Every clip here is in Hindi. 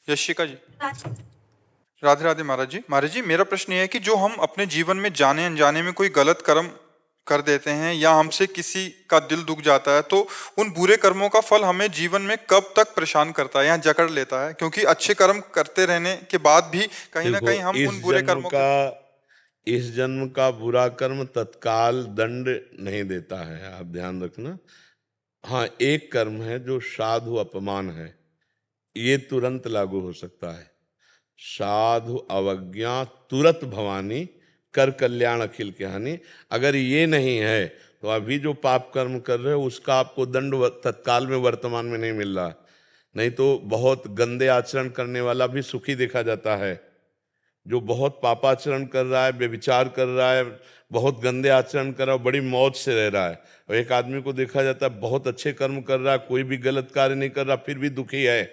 यशिका जी, राधे राधे महाराज जी। महाराज जी, मेरा प्रश्न ये है कि जो हम अपने जीवन में जाने अनजाने में कोई गलत कर्म कर देते हैं या हमसे किसी का दिल दुख जाता है, तो उन बुरे कर्मों का फल हमें जीवन में कब तक परेशान करता है या जकड़ लेता है? क्योंकि अच्छे कर्म करते रहने के बाद भी कहीं ना देखो, कहीं हम उन बुरे कर्मों के। इस जन्म का बुरा कर्म तत्काल दंड नहीं देता है, आप ध्यान रखना। हाँ, एक कर्म है जो साधु अपमान है, ये तुरंत लागू हो सकता है। साधु अवज्ञा तुरत भवानी, कर कल्याण अखिल के हानि। अगर ये नहीं है तो अभी जो पाप कर्म कर रहे हो उसका आपको दंड तत्काल में वर्तमान में नहीं मिल रहा। नहीं तो बहुत गंदे आचरण करने वाला भी सुखी देखा जाता है। जो बहुत पापाचरण कर रहा है, व्यभिचार कर रहा है, बहुत गंदे आचरण कर रहा है, बड़ी मौज से रह रहा है। और एक आदमी को देखा जाता है बहुत अच्छे कर्म कर रहा है, कोई भी गलत कार्य नहीं कर रहा, फिर भी दुखी है।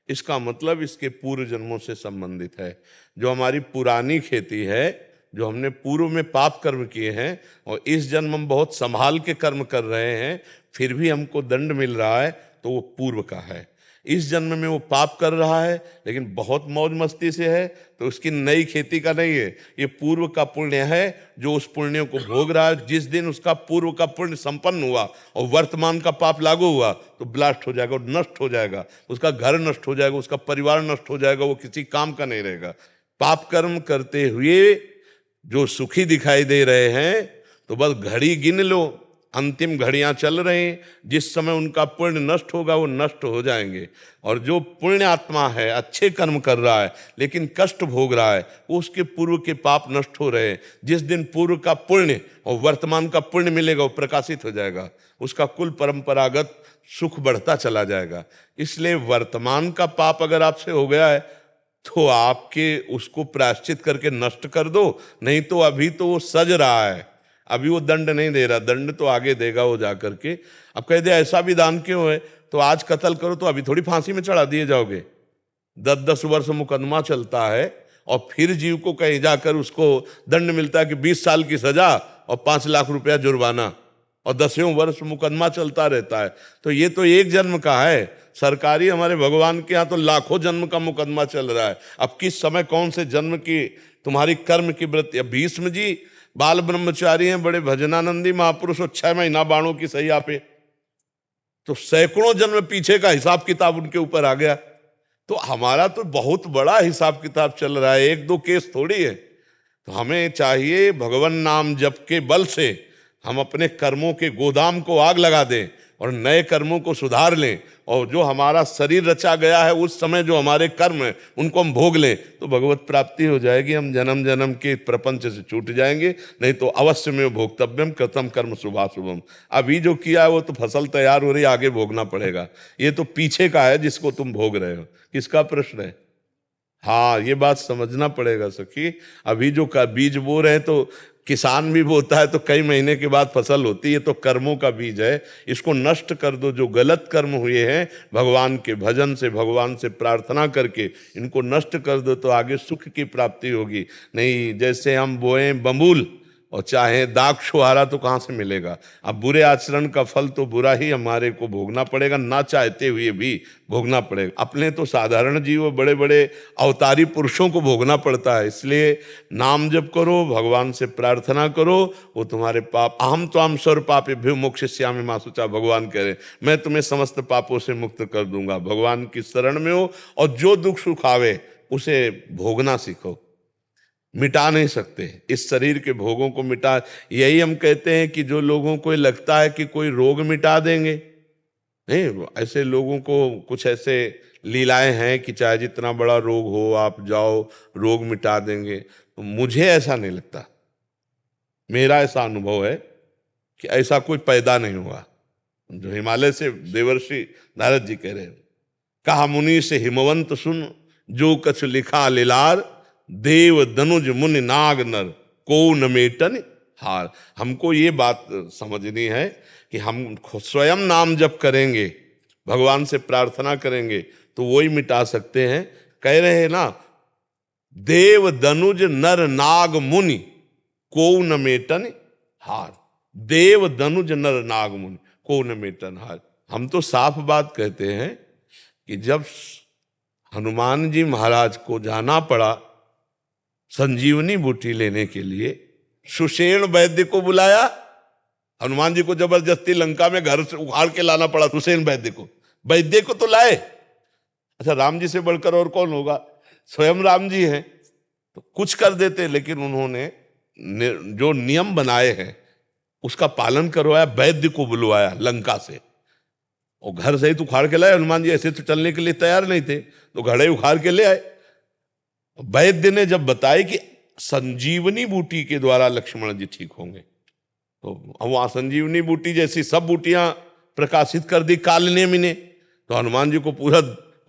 इसका मतलब इसके पूर्व जन्मों से संबंधित है। जो हमारी पुरानी खेती है, जो हमने पूर्व में पाप कर्म किए हैं और इस जन्म हम बहुत संभाल के कर्म कर रहे हैं, फिर भी हमको दंड मिल रहा है, तो वो पूर्व का है। इस जन्म में वो पाप कर रहा है लेकिन बहुत मौज मस्ती से है, तो उसकी नई खेती का नहीं है, ये पूर्व का पुण्य है जो उस पुण्य को भोग रहा है। जिस दिन उसका पूर्व का पुण्य संपन्न हुआ और वर्तमान का पाप लागू हुआ तो ब्लास्ट हो जाएगा, नष्ट हो जाएगा, उसका घर नष्ट हो जाएगा, उसका परिवार नष्ट हो जाएगा, वो किसी काम का नहीं रहेगा। पाप कर्म करते हुए जो सुखी दिखाई दे रहे हैं, तो बस घड़ी गिन लो, अंतिम घड़ियां चल रही हैं, जिस समय उनका पुण्य नष्ट होगा वो नष्ट हो जाएंगे। और जो पुण्य आत्मा है, अच्छे कर्म कर रहा है लेकिन कष्ट भोग रहा है, वो उसके पूर्व के पाप नष्ट हो रहे हैं। जिस दिन पूर्व का पुण्य और वर्तमान का पुण्य मिलेगा वो प्रकाशित हो जाएगा, उसका कुल परंपरागत सुख बढ़ता चला जाएगा। इसलिए वर्तमान का पाप अगर आपसे हो गया है तो आपके उसको प्रायश्चित करके नष्ट कर दो, नहीं तो अभी तो वो सज रहा है, अभी वो दंड नहीं दे रहा, दंड तो आगे देगा वो जा करके। अब कह दे ऐसा विधान क्यों है, तो आज कत्ल करो तो अभी थोड़ी फांसी में चढ़ा दिए जाओगे। 10-10 वर्ष मुकदमा चलता है और फिर जीव को कहीं जाकर उसको दंड मिलता है कि 20 साल की सजा और 5 लाख रुपया जुर्माना, और 10वें वर्ष मुकदमा चलता रहता है। तो ये तो एक जन्म का है, सरकारी हमारे भगवान के यहाँ तो लाखों जन्म का मुकदमा चल रहा है। अब किस समय कौन से जन्म की तुम्हारी कर्म की वृत्ति। अब भीष्म जी बाल ब्रह्मचारी हैं, बड़े भजनानंदी महापुरुष, और 6 महीना बाणों की सैया पे, तो सैकड़ों जन्म पीछे का हिसाब किताब उनके ऊपर आ गया। तो हमारा तो बहुत बड़ा हिसाब किताब चल रहा है, एक दो केस थोड़ी है। तो हमें चाहिए भगवान नाम जप के बल से हम अपने कर्मों के गोदाम को आग लगा दें और नए कर्मों को सुधार लें, और जो हमारा शरीर रचा गया है उस समय जो हमारे कर्म हैं उनको हम भोग लें, तो भगवत प्राप्ति हो जाएगी। हम जन्म जन्म के प्रपंच से छूट जाएंगे। नहीं तो अवश्य में भोक्तव्यम कृतम कर्म शुभाशुभम। अभी जो किया है वो तो फसल तैयार हो रही, आगे भोगना पड़ेगा। ये तो पीछे का है जिसको तुम भोग रहे हो। किसका प्रश्न है? हाँ, ये बात समझना पड़ेगा सखी। अभी जो का बीज बो रहे हैं तो किसान भी बोता है तो कई महीने के बाद फसल होती है, तो कर्मों का बीज है, इसको नष्ट कर दो। जो गलत कर्म हुए हैं भगवान के भजन से, भगवान से प्रार्थना करके इनको नष्ट कर दो, तो आगे सुख की प्राप्ति होगी। नहीं, जैसे हम बोए बबूल और चाहे दाग छुहारा तो कहाँ से मिलेगा। अब बुरे आचरण का फल तो बुरा ही हमारे को भोगना पड़ेगा, ना चाहते हुए भी भोगना पड़ेगा। अपने तो साधारण जीव, बड़े बड़े अवतारी पुरुषों को भोगना पड़ता है। इसलिए नाम जप करो, भगवान से प्रार्थना करो, वो तुम्हारे पाप, अहम त्वाम सर्व पापेभ्यो मोक्षयिष्यामि मा शुचा, भगवान कह रहे मैं तुम्हें समस्त पापों से मुक्त कर दूंगा। भगवान की शरण में हो और जो दुख सुख आवे उसे भोगना सीखो। मिटा नहीं सकते इस शरीर के भोगों को, मिटा। यही हम कहते हैं कि जो लोगों को लगता है कि कोई रोग मिटा देंगे, नहीं, ऐसे लोगों को कुछ ऐसे लीलाएं हैं कि चाहे जितना बड़ा रोग हो आप जाओ रोग मिटा देंगे, तो मुझे ऐसा नहीं लगता। मेरा ऐसा अनुभव है कि ऐसा कोई पैदा नहीं हुआ। जो हिमालय से देवर्षि नारद जी कह रहे हैं, कहा मुनि से हिमवंत सुन, जो कछ लिखा लिलार, देव दनुज मुनि नाग नर, को न मेटन हार। हमको ये बात समझनी है कि हम स्वयं नाम जप करेंगे, भगवान से प्रार्थना करेंगे तो वही मिटा सकते हैं। कह रहे हैं ना, देव दनुज नर नाग मुनि, को न मेटन हार। देव दनुज नर नाग मुनि, को न मेटन हार। हम तो साफ बात कहते हैं कि जब हनुमान जी महाराज को जाना पड़ा संजीवनी बूटी लेने के लिए। सुषेण वैद्य को बुलाया, हनुमान जी को जबरदस्ती लंका में घर से उखाड़ के लाना पड़ा सुषेण वैद्य को। वैद्य को तो लाए, अच्छा राम जी से बढ़कर और कौन होगा, स्वयं राम जी हैं, तो कुछ कर देते, लेकिन उन्होंने जो नियम बनाए हैं उसका पालन करवाया। वैद्य को बुलवाया लंका से, और घर से ही तो उखाड़ के लाए। हनुमान जी ऐसे तो चलने के लिए तैयार नहीं थे, तो घड़े उखाड़ के ले आए। वैद्य ने जब बताया कि संजीवनी बूटी के द्वारा लक्ष्मण जी ठीक होंगे, तो वहां संजीवनी बूटी जैसी सब बूटियां प्रकाशित कर दी काल नेमि ने, तो हनुमान जी को पूरा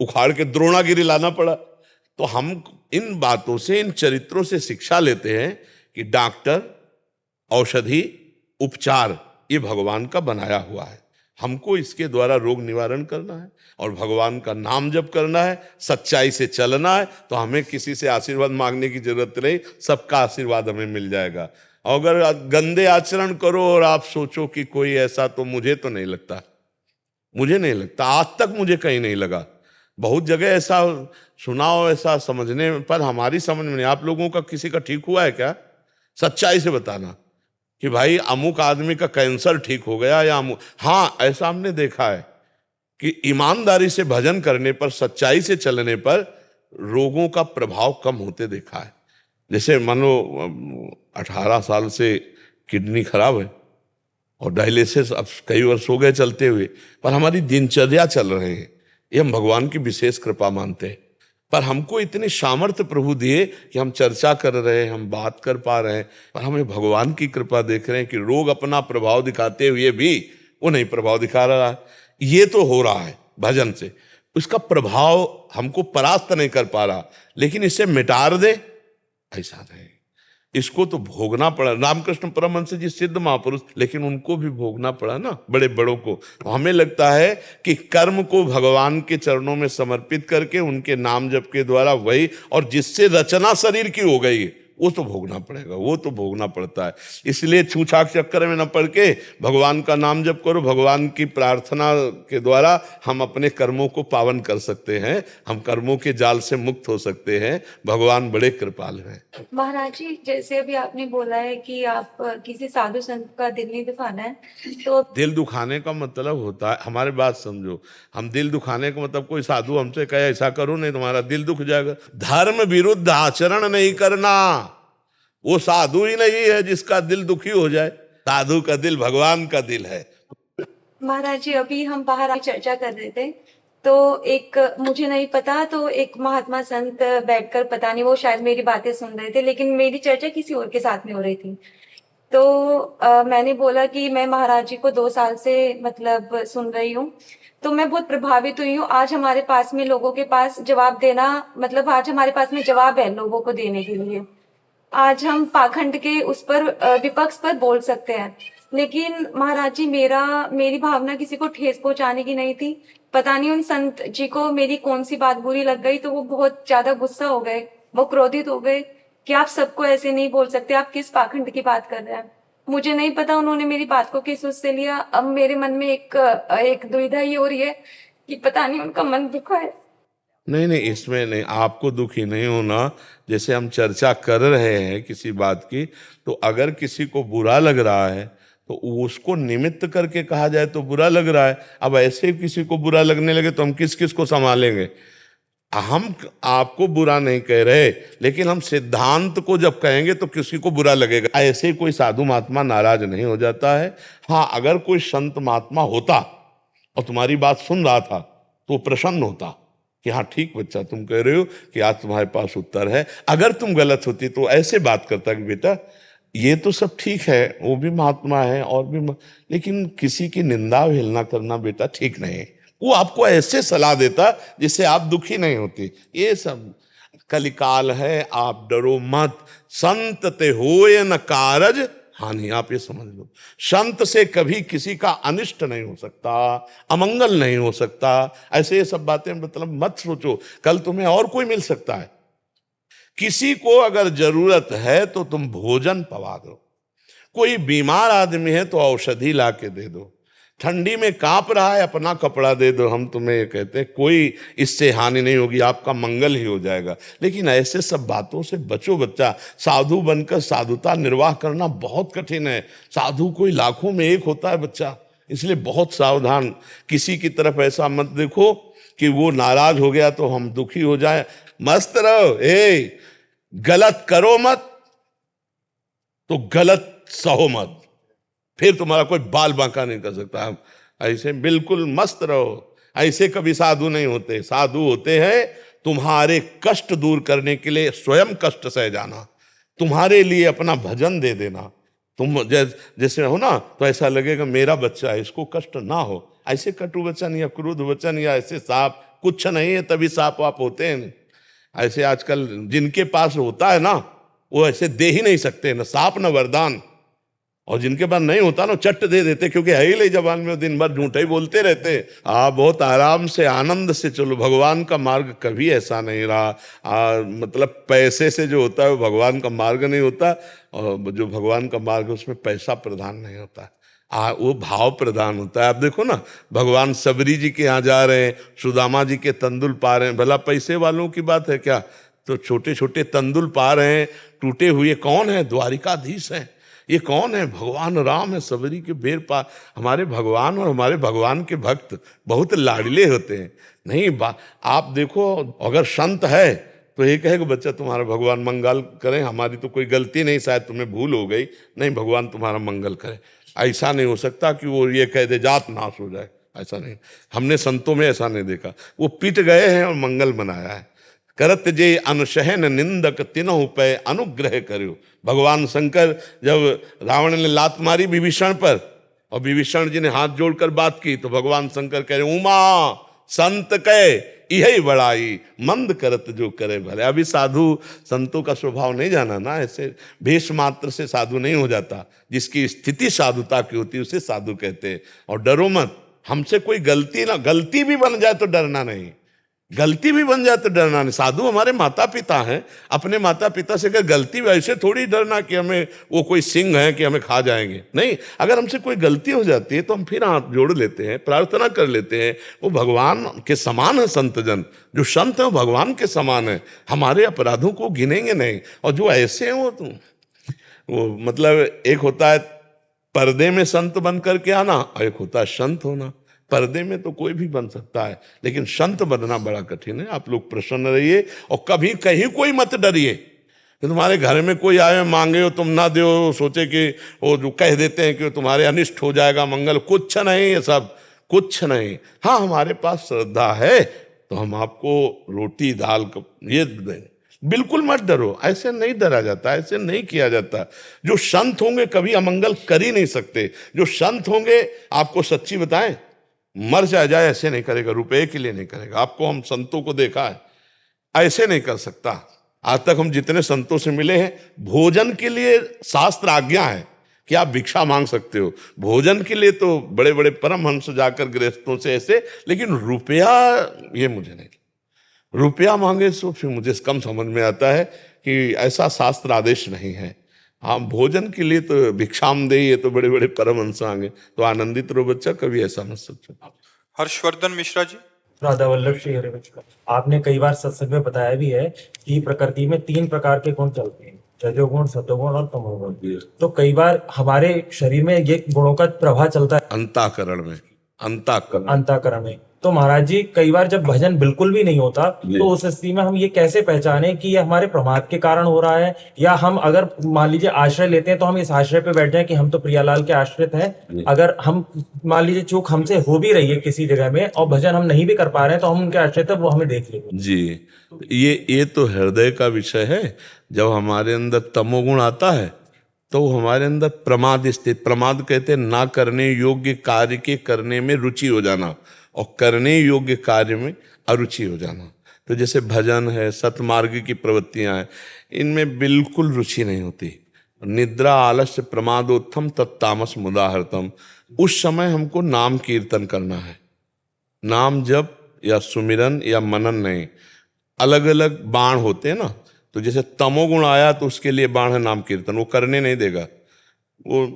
उखाड़ के द्रोणागिरी लाना पड़ा। तो हम इन बातों से, इन चरित्रों से शिक्षा लेते हैं कि डॉक्टर, औषधि, उपचार ये भगवान का बनाया हुआ है। हमको इसके द्वारा रोग निवारण करना है और भगवान का नाम जप करना है, सच्चाई से चलना है, तो हमें किसी से आशीर्वाद मांगने की जरूरत नहीं, सबका आशीर्वाद हमें मिल जाएगा। अगर गंदे आचरण करो और आप सोचो कि कोई ऐसा, तो मुझे तो नहीं लगता, मुझे नहीं लगता, आज तक मुझे कहीं नहीं लगा। बहुत जगह ऐसा सुना हो, ऐसा समझने पर हमारी समझ में नहीं। आप लोगों का किसी का ठीक हुआ है क्या? सच्चाई से बताना कि भाई अमुक आदमी का कैंसर ठीक हो गया या अमुक। हाँ, ऐसा हमने देखा है कि ईमानदारी से भजन करने पर, सच्चाई से चलने पर रोगों का प्रभाव कम होते देखा है। जैसे मान लो 18 साल से किडनी खराब है और डायलिसिस अब कई वर्ष हो गए चलते हुए, पर हमारी दिनचर्या चल रहे हैं, ये हम भगवान की विशेष कृपा मानते हैं। पर हमको इतने सामर्थ्य प्रभु दिए कि हम चर्चा कर रहे हैं, हम बात कर पा रहे हैं, पर हमें भगवान की कृपा देख रहे हैं कि रोग अपना प्रभाव दिखाते हुए भी वो नहीं प्रभाव दिखा रहा है। ये तो हो रहा है भजन से, उसका प्रभाव हमको परास्त नहीं कर पा रहा, लेकिन इसे मिटार दे ऐसा नहीं, इसको तो भोगना पड़ा। रामकृष्ण परमहंस जी सिद्ध महापुरुष, लेकिन उनको भी भोगना पड़ा ना, बड़े बड़ों को। तो हमें लगता है कि कर्म को भगवान के चरणों में समर्पित करके उनके नाम जप के द्वारा वही, और जिससे रचना शरीर की हो गई वो तो भोगना पड़ेगा, वो तो भोगना पड़ता है। इसलिए छूछाक चक्कर में न पड़ के भगवान का नाम जप करो। भगवान की प्रार्थना के द्वारा हम अपने कर्मों को पावन कर सकते हैं, हम कर्मों के जाल से मुक्त हो सकते हैं। भगवान बड़े कृपालु हैं। महाराज जी, जैसे अभी आपने बोला है कि आप किसी साधु संत का दिल नहीं दुखाना है, तो दिल दुखाने का मतलब होता है, हमारी बात समझो, हम दिल दुखाने का मतलब कोई साधु हमसे कहे ऐसा करो नहीं तुम्हारा दिल दुख जाएगा, धर्म विरुद्ध आचरण नहीं करना, वो साधु ही नहीं है जिसका दिल दुखी हो जाए। साधु का दिल भगवान का दिल है। महाराज जी, अभी हम बाहर चर्चा कर रहे थे, तो एक मुझे नहीं पता, तो एक महात्मा संत बैठकर, पता नहीं वो शायद मेरी बातें सुन रहे थे, लेकिन मेरी चर्चा किसी और के साथ में हो रही थी। तो मैंने बोला कि मैं महाराज जी को 2 साल से मतलब सुन रही हूँ, तो मैं बहुत प्रभावित हुई हूँ। आज हमारे पास में लोगों के पास जवाब देना, मतलब आज हमारे पास में जवाब है लोगों को देने के लिए। आज हम पाखंड के उस पर विपक्ष पर बोल सकते हैं, लेकिन महाराज जी मेरी भावना किसी को ठेस पहुंचाने की नहीं थी। पता नहीं उन संत जी को मेरी कौन सी बात बुरी लग गई, तो वो बहुत ज्यादा गुस्सा हो गए, वो क्रोधित हो गए कि आप सबको ऐसे नहीं बोल सकते, आप किस पाखंड की बात कर रहे हैं। मुझे नहीं पता उन्होंने मेरी बात को किस उससे लिया। अब मेरे मन में एक दुविधा ये हो रही है कि पता नहीं उनका मन दुखा है। नहीं नहीं, इसमें नहीं, आपको दुखी नहीं होना। जैसे हम चर्चा कर रहे हैं किसी बात की, तो अगर किसी को बुरा लग रहा है तो उसको निमित्त करके कहा जाए तो बुरा लग रहा है। अब ऐसे किसी को बुरा लगने लगे तो हम किस किस को संभालेंगे। हम आपको बुरा नहीं कह रहे, लेकिन हम सिद्धांत को जब कहेंगे तो किसी को बुरा लगेगा। ऐसे कोई साधु महात्मा नाराज नहीं हो जाता है। हाँ, अगर कोई संत महात्मा होता और तुम्हारी बात सुन रहा था तो प्रसन्न होता कि हाँ ठीक बच्चा, तुम कह रहे हो कि आज तुम्हारे पास उत्तर है। अगर तुम गलत होती तो ऐसे बात करता कि बेटा ये तो सब ठीक है, वो भी महात्मा है और भी लेकिन किसी की निंदा हेलना करना बेटा ठीक नहीं है। वो आपको ऐसे सलाह देता जिससे आप दुखी नहीं होती। ये सब कलिकाल है, आप डरो मत। संत ते होए न कारज हानि, आप ये समझ लो, संत से कभी किसी का अनिष्ट नहीं हो सकता, अमंगल नहीं हो सकता। ऐसे ये सब बातें मतलब मत सोचो, कल तुम्हें और कोई मिल सकता है। किसी को अगर जरूरत है तो तुम भोजन पवा दो, कोई बीमार आदमी है तो औषधि ला के दे दो, ठंडी में कांप रहा है, अपना कपड़ा दे दो, हम तुम्हें ये कहते हैं कोई इससे हानि नहीं होगी, आपका मंगल ही हो जाएगा। लेकिन ऐसे सब बातों से बचो बच्चा। साधु बनकर साधुता निर्वाह करना बहुत कठिन है। साधु कोई लाखों में एक होता है बच्चा, इसलिए बहुत सावधान। किसी की तरफ ऐसा मत देखो कि वो नाराज हो गया तो हम दुखी हो जाए। मस्त रहो, गलत करो मत तो गलत सहो मत, फिर तुम्हारा कोई बाल बांका नहीं कर सकता। ऐसे बिल्कुल मस्त रहो। ऐसे कभी साधु नहीं होते। साधु होते हैं तुम्हारे कष्ट दूर करने के लिए स्वयं कष्ट सह जाना, तुम्हारे लिए अपना भजन दे देना। तुम जैसे हो ना, तो ऐसा लगेगा मेरा बच्चा है, इसको कष्ट ना हो। ऐसे कटु वचन या क्रोध वचन या ऐसे साप कुछ नहीं है, तभी साप वाप होते हैं। ऐसे आजकल जिनके पास होता है ना, वो ऐसे दे ही नहीं सकते, न साप न वरदान। और जिनके पास नहीं होता ना, चट दे देते, क्योंकि है ही ले जबान में, दिन भर झूठे ही बोलते रहते। बहुत आराम से आनंद से चलो। भगवान का मार्ग कभी ऐसा नहीं रहा। मतलब पैसे से जो होता है वो भगवान का मार्ग नहीं होता, और जो भगवान का मार्ग है उसमें पैसा प्रधान नहीं होता, वो भाव प्रधान होता है। आप देखो ना, भगवान सबरी जी के यहाँ जा रहे हैं, सुदामा जी के तंदुल पा रहे हैं। भला पैसे वालों की बात है क्या? तो छोटे छोटे तंदुल पा रहे हैं, टूटे हुए। कौन है? द्वारिकाधीश है। ये कौन है? भगवान राम है, सबरी के बेर पा। हमारे भगवान और हमारे भगवान के भक्त बहुत लाडले होते हैं। नहीं आप देखो, अगर संत है तो ये कहेगा बच्चा तुम्हारा भगवान मंगल करें, हमारी तो कोई गलती नहीं, शायद तुम्हें भूल हो गई, नहीं भगवान तुम्हारा मंगल करे। ऐसा नहीं हो सकता कि वो ये कह दे जात नाश हो जाए, ऐसा नहीं। हमने संतों में ऐसा नहीं देखा। वो पिट गए हैं और मंगल बनाया है। करत जे अनुशहन निंदक तिनहु पे अनुग्रह करो। भगवान शंकर जब रावण ने लात मारी विभीषण पर और विभीषण जी ने हाथ जोड़कर बात की, तो भगवान शंकर कह रहे उमा संत कह यही बड़ाई, मंद करत जो करे भले। अभी साधु संतों का स्वभाव नहीं जाना ना, ऐसे भेष मात्र से साधु नहीं हो जाता। जिसकी स्थिति साधुता की होती है उसे साधु कहते हैं। और डरो मत, हमसे कोई गलती भी बन जाए तो डरना नहीं, गलती भी बन जाए तो डरना नहीं। साधु हमारे माता पिता हैं, अपने माता पिता से अगर गलती, वैसे थोड़ी डरना कि हमें वो कोई सिंह है कि हमें खा जाएंगे, नहीं। अगर हमसे कोई गलती हो जाती है तो हम फिर हाथ जोड़ लेते हैं, प्रार्थना कर लेते हैं। वो भगवान के समान है संतजन, जो संत है वो भगवान के समान है, हमारे अपराधों को गिनेंगे नहीं। और जो ऐसे हैं वो मतलब एक होता है पर्दे में संत बन करके आना, और एक होता है संत होना। पर्दे में तो कोई भी बन सकता है, लेकिन संत बनना बड़ा कठिन है। आप लोग प्रसन्न रहिए और कभी कहीं कोई मत डरिए कि तुम्हारे घर में कोई आए मांगे हो तुम ना दो, सोचे कि वो जो कह देते हैं कि तुम्हारे अनिष्ट हो जाएगा मंगल। कुछ नहीं, ये सब कुछ नहीं। हाँ, हमारे पास श्रद्धा है तो हम आपको रोटी दाल ये देंगे। बिल्कुल मत डरो, ऐसे नहीं डरा जाता, ऐसे नहीं किया जाता। जो संत होंगे कभी अमंगल कर ही नहीं सकते। जो संत होंगे, आपको सच्ची बताएं, मर जाए ऐसे नहीं करेगा, रुपए के लिए नहीं करेगा। आपको हम संतों को देखा है, ऐसे नहीं कर सकता। आज तक हम जितने संतों से मिले हैं, भोजन के लिए शास्त्र आज्ञा है कि आप भिक्षा मांग सकते हो। भोजन के लिए तो बड़े बड़े परमहंस जाकर गृहस्थों से ऐसे, लेकिन रुपया ये मुझे नहीं। रुपया मांगे तो फिर मुझे कम समझ में आता है कि ऐसा शास्त्र आदेश नहीं है। हाँ, भोजन के लिए तो भिक्षाम दे, ये तो बड़े बड़े परमहंस आएंगे। तो आनंदित रहो बच्चा, कभी ऐसा मत सोचो। हर्षवर्धन मिश्रा जी। राधा वल्लभ श्री हरिवंश। आपने कई बार सत्संग में बताया भी है कि प्रकृति में 3 प्रकार के गुण चलते हैं, रजोगुण, सतोगुण और तमोगुण। तो कई बार हमारे शरीर में ये गुणों का प्रभाव चलता है अंतःकरण में, अंतःकरण में। तो महाराज जी, कई बार जब भजन बिल्कुल भी नहीं होता, तो उस स्थिति में हम ये कैसे पहचाने कि ये हमारे प्रमाद के कारण हो रहा है, या हम अगर मान लीजिए आश्रय लेते हैं तो हम इस आश्रय पे बैठ जाए कि हम तो प्रियालाल के आश्रित हैं। अगर हम मान लीजिए चूक हमसे हो भी रही है किसी जगह में और भजन हम नहीं भी कर पा रहे हैं, तो हम उनके आश्रित है, वो हमें देख लेंगे जी। ये तो हृदय का विषय है। जब हमारे अंदर तमोगुण आता है तो हमारे अंदर प्रमाद स्थित, प्रमाद कहते हैं ना करने योग्य कार्य के करने में रुचि हो जाना और करने योग्य कार्य में अरुचि हो जाना। तो जैसे भजन है, सतमार्ग की प्रवृत्तियां हैं, इनमें बिल्कुल रुचि नहीं होती। निद्रा आलस्य प्रमादोत्थम तत्तामस मुदाहरतम। उस समय हमको नाम कीर्तन करना है, नाम जप या सुमिरन या मनन नहीं। अलग अलग बाण होते हैं ना, तो जैसे तमोगुण आया तो उसके लिए बाण है नाम कीर्तन, वो करने नहीं देगा, वो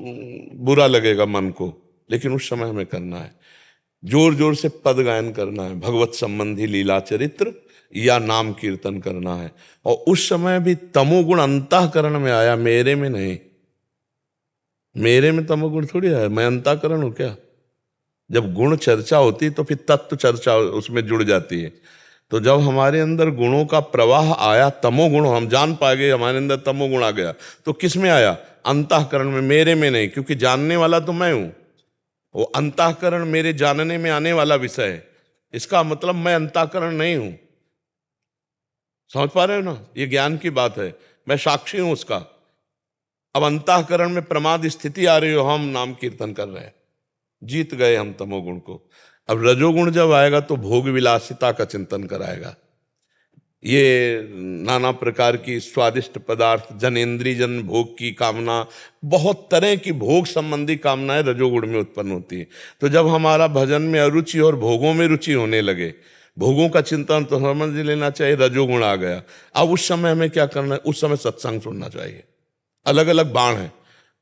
बुरा लगेगा मन को। लेकिन उस समय हमें करना है, जोर जोर से पद गायन करना है, भगवत संबंधी लीला चरित्र या नाम कीर्तन करना है। और उस समय भी तमोगुण अंतःकरण में आया, मेरे में नहीं। मेरे में तमोगुण थोड़ी आया, मैं अंतःकरण हूं क्या? जब गुण चर्चा होती तो फिर तत्व चर्चा उसमें जुड़ जाती है। तो जब हमारे अंदर गुणों का प्रवाह आया, तमोगुण, हम जान पा गए हमारे अंदर तमोगुण आ गया, तो किस में आया? अंतःकरण में, मेरे में नहीं, क्योंकि जानने वाला तो मैं हूं। वो अंतःकरण मेरे जानने में आने वाला विषय है, इसका मतलब मैं अंतःकरण नहीं हूं। समझ पा रहे हो ना? ये ज्ञान की बात है, मैं साक्षी हूं उसका। अब अंतःकरण में प्रमाद स्थिति आ रही हो, हम नाम कीर्तन कर रहे हैं, जीत गए हम तमोगुण को। अब रजोगुण जब आएगा तो भोग विलासिता का चिंतन कराएगा। ये नाना प्रकार की स्वादिष्ट पदार्थ, जनेंद्रिय जन भोग की कामना, बहुत तरह की भोग संबंधी कामनाएं रजोगुण में उत्पन्न होती है। तो जब हमारा भजन में अरुचि और भोगों में रुचि होने लगे, भोगों का चिंतन तो समझ लेना चाहिए रजोगुण आ गया। अब उस समय हमें क्या करना है? उस समय सत्संग सुनना चाहिए। अलग अलग बाण है,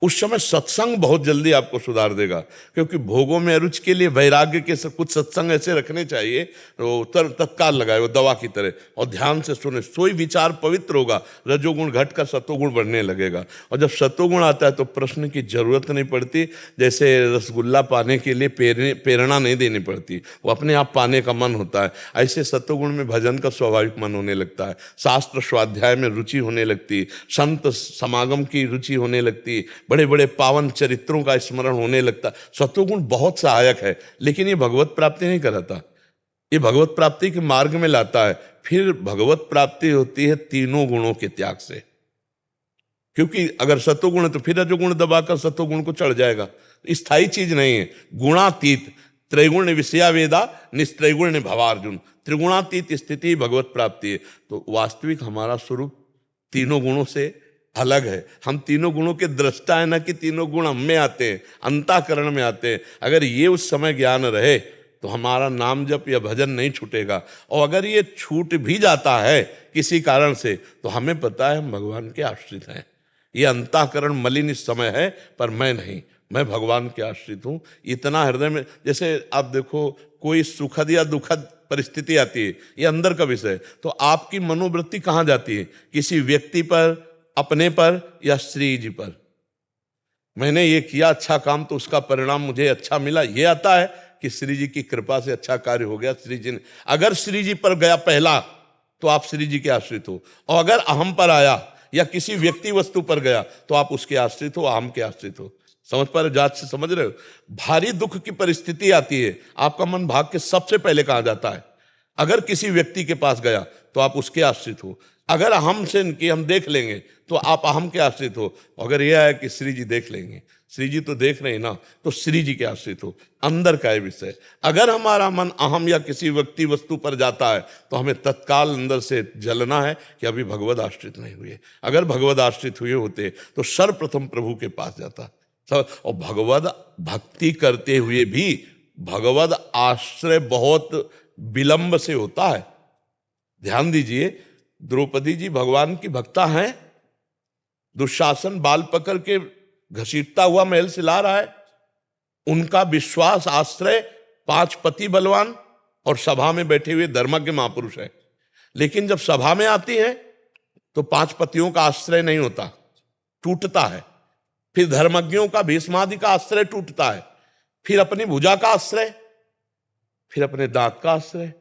उस समय सत्संग बहुत जल्दी आपको सुधार देगा, क्योंकि भोगों में अरुचि के लिए वैराग्य के कुछ सत्संग ऐसे रखने चाहिए तो तत्काल लगाए, वो दवा की तरह, और ध्यान से सुने, सोई विचार पवित्र होगा, रजोगुण घटकर सतोगुण बढ़ने लगेगा। और जब सतोगुण आता है तो प्रश्न की जरूरत नहीं पड़ती, जैसे रसगुल्ला पाने के लिए प्रेरणा नहीं देनी पड़ती, वो अपने आप पाने का मन होता है। ऐसे सतोगुण में भजन का स्वाभाविक मन होने लगता है, शास्त्र स्वाध्याय में रुचि होने लगती, संत समागम की रुचि होने लगती, बड़े बड़े पावन चरित्रों का स्मरण होने लगता। सत्वगुण बहुत सहायक है, लेकिन ये भगवत प्राप्ति नहीं कराता, ये भगवत प्राप्ति के मार्ग में लाता है। फिर भगवत प्राप्ति होती है तीनों गुणों के त्याग से, क्योंकि अगर सत्वगुण है तो फिर रजोगुण दबाकर सत्वगुण को चढ़ जाएगा। स्थायी चीज नहीं है, गुणातीत, त्रैगुण विषया वेदा निस्त्रैगुण भवार्जुन, त्रिगुणातीत स्थिति भगवत प्राप्ति है। तो वास्तविक हमारा स्वरूप तीनों गुणों से अलग है। हम तीनों गुणों के दृष्टा है, ना कि तीनों गुण हम में आते हैं, अंतःकरण में आते हैं। अगर ये उस समय ज्ञान रहे तो हमारा नाम जप या भजन नहीं छूटेगा। और अगर ये छूट भी जाता है किसी कारण से, तो हमें पता है हम भगवान के आश्रित हैं। ये अंतःकरण मलिन इस समय है, पर मैं नहीं, मैं भगवान के आश्रित हूँ। इतना हृदय में, जैसे आप देखो कोई सुखद या दुखद परिस्थिति आती है, ये अंदर का विषय है, तो आपकी मनोवृत्ति कहाँ जाती है? किसी व्यक्ति पर, अपने पर, या श्री जी पर। मैंने ये किया अच्छा काम तो उसका परिणाम मुझे अच्छा मिला, ये आता है कि श्री जी की कृपा से अच्छा कार्य हो गया, श्री जी ने। अगर श्री जी पर गया पहला तो आप श्री जी के आश्रित हो, और अगर अहम पर आया या किसी व्यक्ति वस्तु पर गया तो आप उसके आश्रित हो, अहम के आश्रित हो। समझ पा रहे हो? जात से समझ रहे हो? भारी दुख की परिस्थिति आती है, आपका मन भाग के सबसे पहले कहाँ जाता है? अगर किसी व्यक्ति के पास गया तो आप उसके आश्रित हो। अगर अहम से कि हम देख लेंगे तो आप अहम के आश्रित हो। अगर यह है कि श्री जी देख लेंगे, श्री जी तो देख रहे हैं ना, तो श्री जी के आश्रित हो। अंदर का है विषय। अगर हमारा मन अहम या किसी व्यक्ति वस्तु पर जाता है तो हमें तत्काल अंदर से जलना है कि अभी भगवद आश्रित नहीं हुए। अगर भगवद आश्रित हुए होते तो सर्वप्रथम प्रभु के पास जाता। और भगवद भक्ति करते हुए भी भगवद आश्रय बहुत विलंब से होता है। ध्यान दीजिए, द्रौपदी जी भगवान की भक्ता हैं, दुशासन बाल पकड़ के घसीटता हुआ महल से ला रहा है, उनका विश्वास आश्रय 5 पति बलवान और सभा में बैठे हुए धर्मज्ञ महापुरुष है। लेकिन जब सभा में आती है तो 5 पतियों का आश्रय नहीं होता, टूटता है। फिर धर्मज्ञों का, भीष्मादि का आश्रय टूटता है, फिर अपनी भुजा का आश्रय, फिर अपने दांत का आश्रय,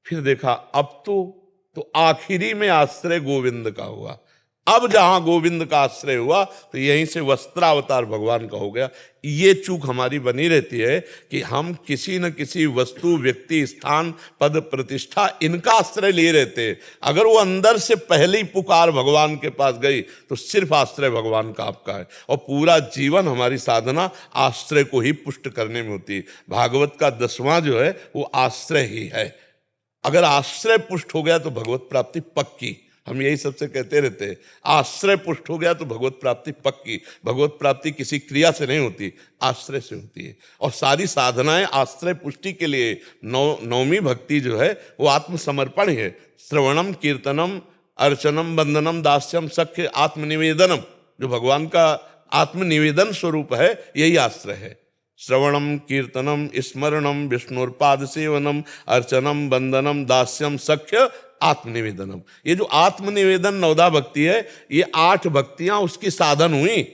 फिर देखा अब तो आखिरी में आश्रय गोविंद का हुआ। अब जहां गोविंद का आश्रय हुआ तो यहीं से वस्त्रावतार भगवान का हो गया। ये चूक हमारी बनी रहती है कि हम किसी न किसी वस्तु, व्यक्ति, स्थान, पद, प्रतिष्ठा, इनका आश्रय लिए रहते हैं। अगर वो अंदर से पहली पुकार भगवान के पास गई तो सिर्फ आश्रय भगवान का आपका है। और पूरा जीवन हमारी साधना आश्रय को ही पुष्ट करने में होती है। भागवत का 10वां जो है वो आश्रय ही है। अगर आश्रय पुष्ट हो गया तो भगवत प्राप्ति पक्की। हम यही सबसे कहते रहते हैं, आश्रय पुष्ट हो गया तो भगवत प्राप्ति पक्की। भगवत प्राप्ति किसी क्रिया से नहीं होती, आश्रय से होती है। और सारी साधनाएं आश्रय पुष्टि के लिए। नवमी भक्ति जो है वो आत्मसमर्पण है। श्रवणम, कीर्तनम, अर्चनम, वंदनम, दास्यम, सख्य, आत्मनिवेदनम, जो भगवान का आत्मनिवेदन स्वरूप है, यही आश्रय है। श्रवणम कीर्तनम स्मरणम विष्णुर्पाद सेवनम अर्चनम वंदनम दास्यम सख्य आत्मनिवेदनम। ये जो आत्मनिवेदन नवदा भक्ति है, ये 8 भक्तियां उसकी साधन हुई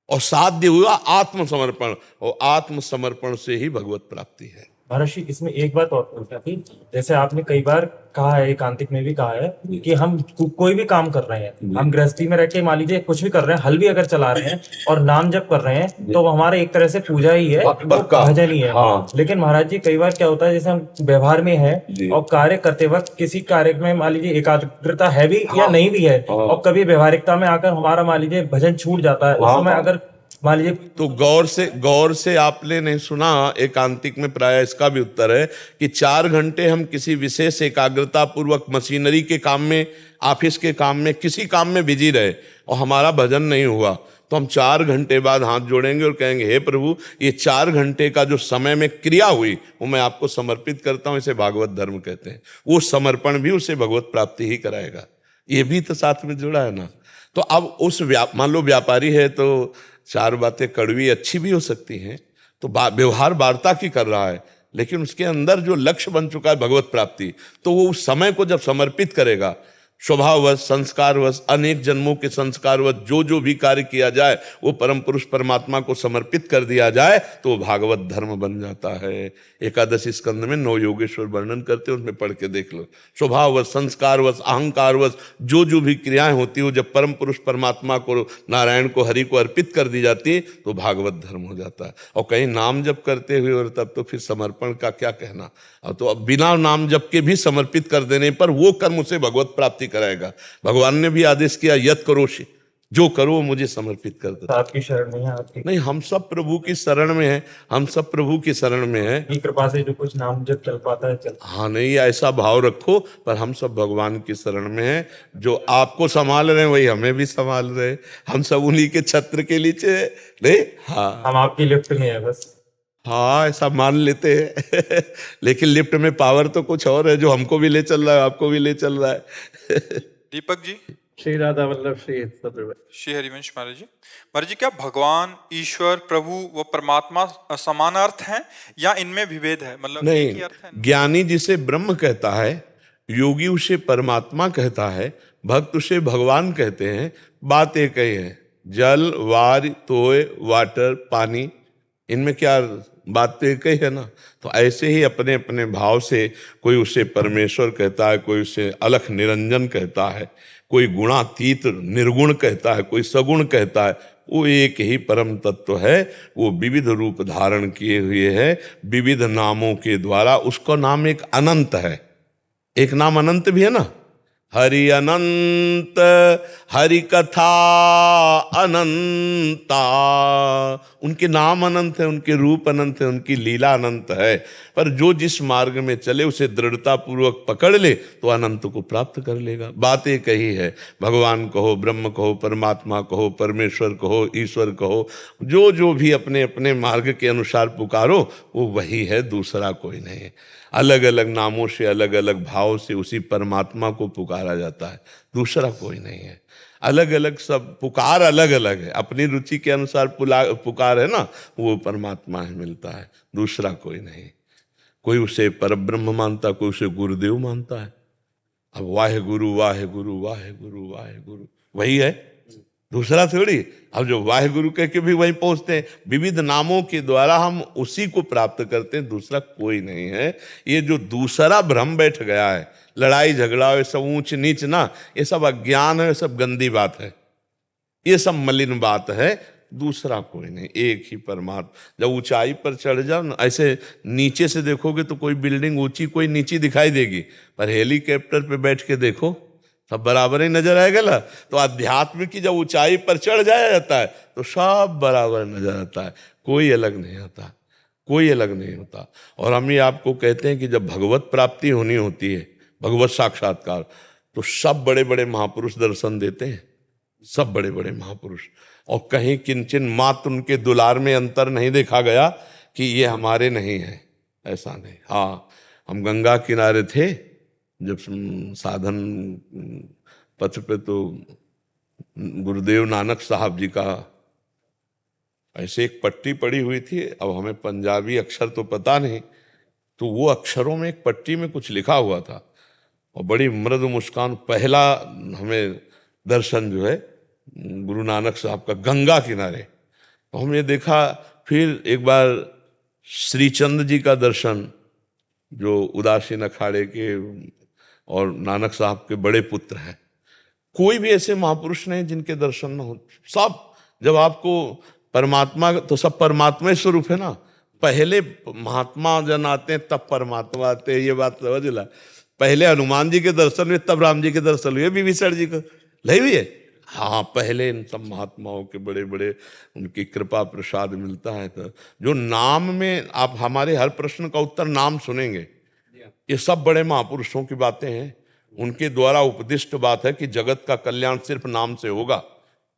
और साध्य हुआ आत्मसमर्पण, और आत्मसमर्पण से ही भगवत प्राप्ति है। महर्षि इसमें एक बात और पूछना थी, जैसे आपने कई बार कहा है, एकांतिक में भी कहा है कि हम कोई भी काम कर रहे हैं, हम गृहस्थी में रह के मान लीजिए कुछ भी कर रहे हैं, हल भी अगर चला रहे हैं और नाम जप कर रहे हैं, तो वो हमारे एक तरह से पूजा ही है, वो भजन ही है। हाँ। लेकिन महाराज जी कई बार क्या होता है, जैसे हम व्यवहार में है और कार्य करते वक्त किसी कार्य में मान लीजिए एकाग्रता है भी या नहीं भी है, और कभी व्यवहारिकता में आकर हमारा मान लीजिए भजन छूट जाता है, उस समय अगर मान लीजिए तो गौर से आपने नहीं सुना, एकांतिक में प्राय इसका भी उत्तर है कि 4 घंटे हम किसी विशेष एकाग्रता पूर्वक मशीनरी के काम में, ऑफिस के काम में, किसी काम में बिजी रहे और हमारा भजन नहीं हुआ, तो हम 4 घंटे बाद हाथ जोड़ेंगे और कहेंगे हे प्रभु, ये 4 घंटे का जो समय में क्रिया हुई वो मैं आपको समर्पित करता हूं। इसे भागवत धर्म कहते हैं। वो समर्पण भी उसे भगवत प्राप्ति ही कराएगा। ये भी तो साथ में जुड़ा है ना। तो अब उस मान लो व्यापारी है तो 4 बातें कड़वी अच्छी भी हो सकती हैं, तो व्यवहार वार्ता की कर रहा है, लेकिन उसके अंदर जो लक्ष्य बन चुका है भगवत प्राप्ति, तो वो उस समय को जब समर्पित करेगा, स्वभाववश, संस्कारवश, अनेक जन्मों के संस्कारवश जो भी कार्य किया जाए वो परम पुरुष परमात्मा को समर्पित कर दिया जाए, तो वो भागवत धर्म बन जाता है। एकादशी स्कंद में 9 योगेश्वर वर्णन करते हैं, उसमें पढ़ के देख लो। स्वभाववश, संस्कारवश, अहंकारवश जो भी क्रियाएं होती हो, जब परम पुरुष परमात्मा को, नारायण को, हरि को अर्पित कर दी जाती है, तो भागवत धर्म हो जाता है। और कहीं नाम जप करते हुए और तब तो फिर समर्पण का क्या कहना। अब तो अब बिना नाम जप के भी समर्पित कर देने पर वो कर्म उसे भगवत प्राप्ति कराएगा। भगवान ने भी आदेश किया, यत करोषि, जो करो मुझे समर्पित कर दो। आपकी शरण में है, आपकी नहीं, हम सब प्रभु की शरण में हैं, हम सब प्रभु की शरण में हैं। की कृपा से जो कुछ नाम जब चल पाता है चल। हाँ, नहीं ऐसा भाव रखो, पर हम सब भगवान की शरण में हैं। जो आपको संभाल रहे हैं वही हमें भी संभाल रहे हैं। हम सब उन्हीं के छत्र के नीचे नहीं। हाँ, हम आपकी लिफ्ट में है बस। हाँ, ऐसा मान लेते हैं लेकिन लिफ्ट में पावर तो कुछ और है, जो हमको भी ले चल रहा है, आपको भी ले चल रहा है दीपक जी। श्री राधा वल्लभ श्री श्री हरिवंश महाराज जी। महाराज जी, क्या भगवान, ईश्वर, प्रभु व परमात्मा समान अर्थ हैं या इनमें विभेद है? मतलब एक ही नहीं, अर्थ है? ज्ञानी जिसे ब्रह्म कहता है, योगी उसे परमात्मा कहता है, भक्त उसे भगवान कहते हैं। बात एक ही है। जल, वार, तोय, वाटर, पानी, इनमें क्या बात तो एक ही है ना। तो ऐसे ही अपने अपने भाव से कोई उसे परमेश्वर कहता है, कोई उसे अलख निरंजन कहता है, कोई गुणातीत निर्गुण कहता है, कोई सगुण कहता है। वो एक ही परम तत्व है। वो विविध रूप धारण किए हुए है, विविध नामों के द्वारा। उसका नाम एक अनंत है। एक नाम अनंत भी है ना, हरि अनंत, हरि कथा अनंता। उनके नाम अनंत है, उनके रूप अनंत है, उनकी लीला अनंत है। पर जो जिस मार्ग में चले उसे दृढ़ता पूर्वक पकड़ ले तो अनंत को प्राप्त कर लेगा। बात एक ही है। भगवान कहो, ब्रह्म कहो, परमात्मा कहो, परमेश्वर कहो, ईश्वर कहो, जो भी अपने अपने मार्ग के अनुसार पुकारो वो वही है, दूसरा कोई नहीं है। अलग अलग नामों से, अलग अलग भाव से उसी परमात्मा को पुकारा जाता है, दूसरा कोई नहीं है। अलग अलग सब पुकार अलग अलग है, अपनी रुचि के अनुसार पुकार है ना, वो परमात्मा है, मिलता है, दूसरा कोई नहीं। कोई उसे परब्रह्म मानता, कोई उसे गुरुदेव मानता है। अब वाहे गुरु वाहे गुरु वाहे गुरु वाहे गुरु वही है, दूसरा थोड़ी। अब जो वाहे गुरु कह के भी वहीं पहुंचते हैं। विविध नामों के द्वारा हम उसी को प्राप्त करते हैं, दूसरा कोई नहीं है। ये जो दूसरा भ्रम बैठ गया है, लड़ाई झगड़ा, ये सब ऊंच नीच ना, ये सब अज्ञान है, ये सब गंदी बात है, ये सब मलिन बात है। दूसरा कोई नहीं, एक ही परमात्मा। जब ऊंचाई पर चढ़ जाओ ना, ऐसे नीचे से देखोगे तो कोई बिल्डिंग ऊंची कोई नीची दिखाई देगी, पर हेलीकॉप्टर पे बैठ के देखो सब बराबर ही नजर आएगा ना। तो अध्यात्म की जब ऊंचाई पर चढ़ जाया जाता है तो सब बराबर नजर आता है, कोई अलग नहीं आता, कोई अलग नहीं होता। और हम ये आपको कहते हैं कि जब भगवत प्राप्ति होनी होती है, भगवत साक्षात्कार, तो सब बड़े बड़े महापुरुष दर्शन देते हैं, सब बड़े बड़े महापुरुष। और कहीं किंचन मात्र उनके दुलार में अंतर नहीं देखा गया कि ये हमारे नहीं है, ऐसा नहीं। हाँ, हम गंगा किनारे थे जब साधन पथ पे, तो गुरुदेव नानक साहब जी का ऐसे एक पट्टी पड़ी हुई थी, अब हमें पंजाबी अक्षर तो पता नहीं, तो वो अक्षरों में एक पट्टी में कुछ लिखा हुआ था और बड़ी मृदु मुस्कान, पहला हमें दर्शन जो है गुरु नानक साहब का गंगा किनारे। तो हमने देखा, फिर एक बार श्रीचंद जी का दर्शन, जो उदासीन अखाड़े के और नानक साहब के बड़े पुत्र हैं। कोई भी ऐसे महापुरुष नहीं जिनके दर्शन न हो। सब, जब आपको परमात्मा, तो सब परमात्मा स्वरूप है ना। पहले महात्मा जन आते हैं तब परमात्मा आते हैं, ये बात समझ ला। पहले हनुमान जी के दर्शन हुए तब राम जी के दर्शन हुए, विभीषण जी को नहीं हुई है। हाँ, पहले इन सब महात्माओं के बड़े बड़े उनकी कृपा प्रसाद मिलता है। तो जो नाम में आप हमारे हर प्रश्न का उत्तर नाम सुनेंगे, ये सब बड़े महापुरुषों की बातें हैं। उनके द्वारा उपदिष्ट बात है कि जगत का कल्याण सिर्फ नाम से होगा।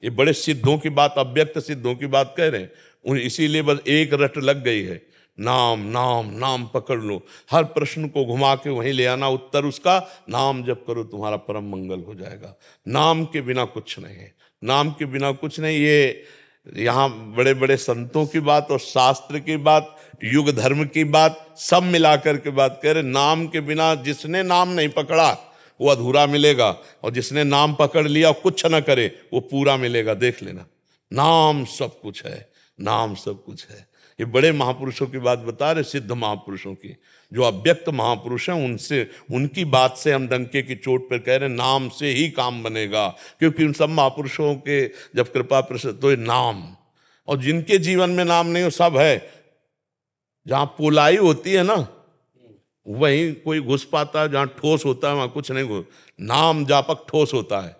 ये बड़े सिद्धों की बात, अव्यक्त सिद्धों की बात कह रहे हैं। इसीलिए बस एक रट लग गई है, नाम नाम नाम पकड़ लो, हर प्रश्न को घुमा के वहीं ले आना, उत्तर उसका नाम जप करो तुम्हारा परम मंगल हो जाएगा। नाम के बिना कुछ नहीं है, नाम के बिना कुछ नहीं। ये यहाँ बड़े बड़े संतों की बात और शास्त्र की बात, युग धर्म की बात, सब मिलाकर के बात कह रहे। नाम के बिना जिसने नाम नहीं पकड़ा वो अधूरा मिलेगा, और जिसने नाम पकड़ लिया कुछ न करे वो पूरा मिलेगा। देख लेना, नाम सब कुछ है, नाम सब कुछ है। ये बड़े महापुरुषों की बात बता रहे, सिद्ध महापुरुषों की, जो अव्यक्त महापुरुष हैं। उनसे, उनकी बात से हम डंके की चोट पर कह रहे हैं, नाम से ही काम बनेगा। क्योंकि उन सब महापुरुषों के जब कृपा प्रसाद, तो ये नाम, और जिनके जीवन में नाम नहीं हो, सब है। जहां पोलाई होती है ना, वहीं कोई घुस पाता है, जहां ठोस होता है वहां कुछ नहीं घुस। नाम जापक ठोस होता है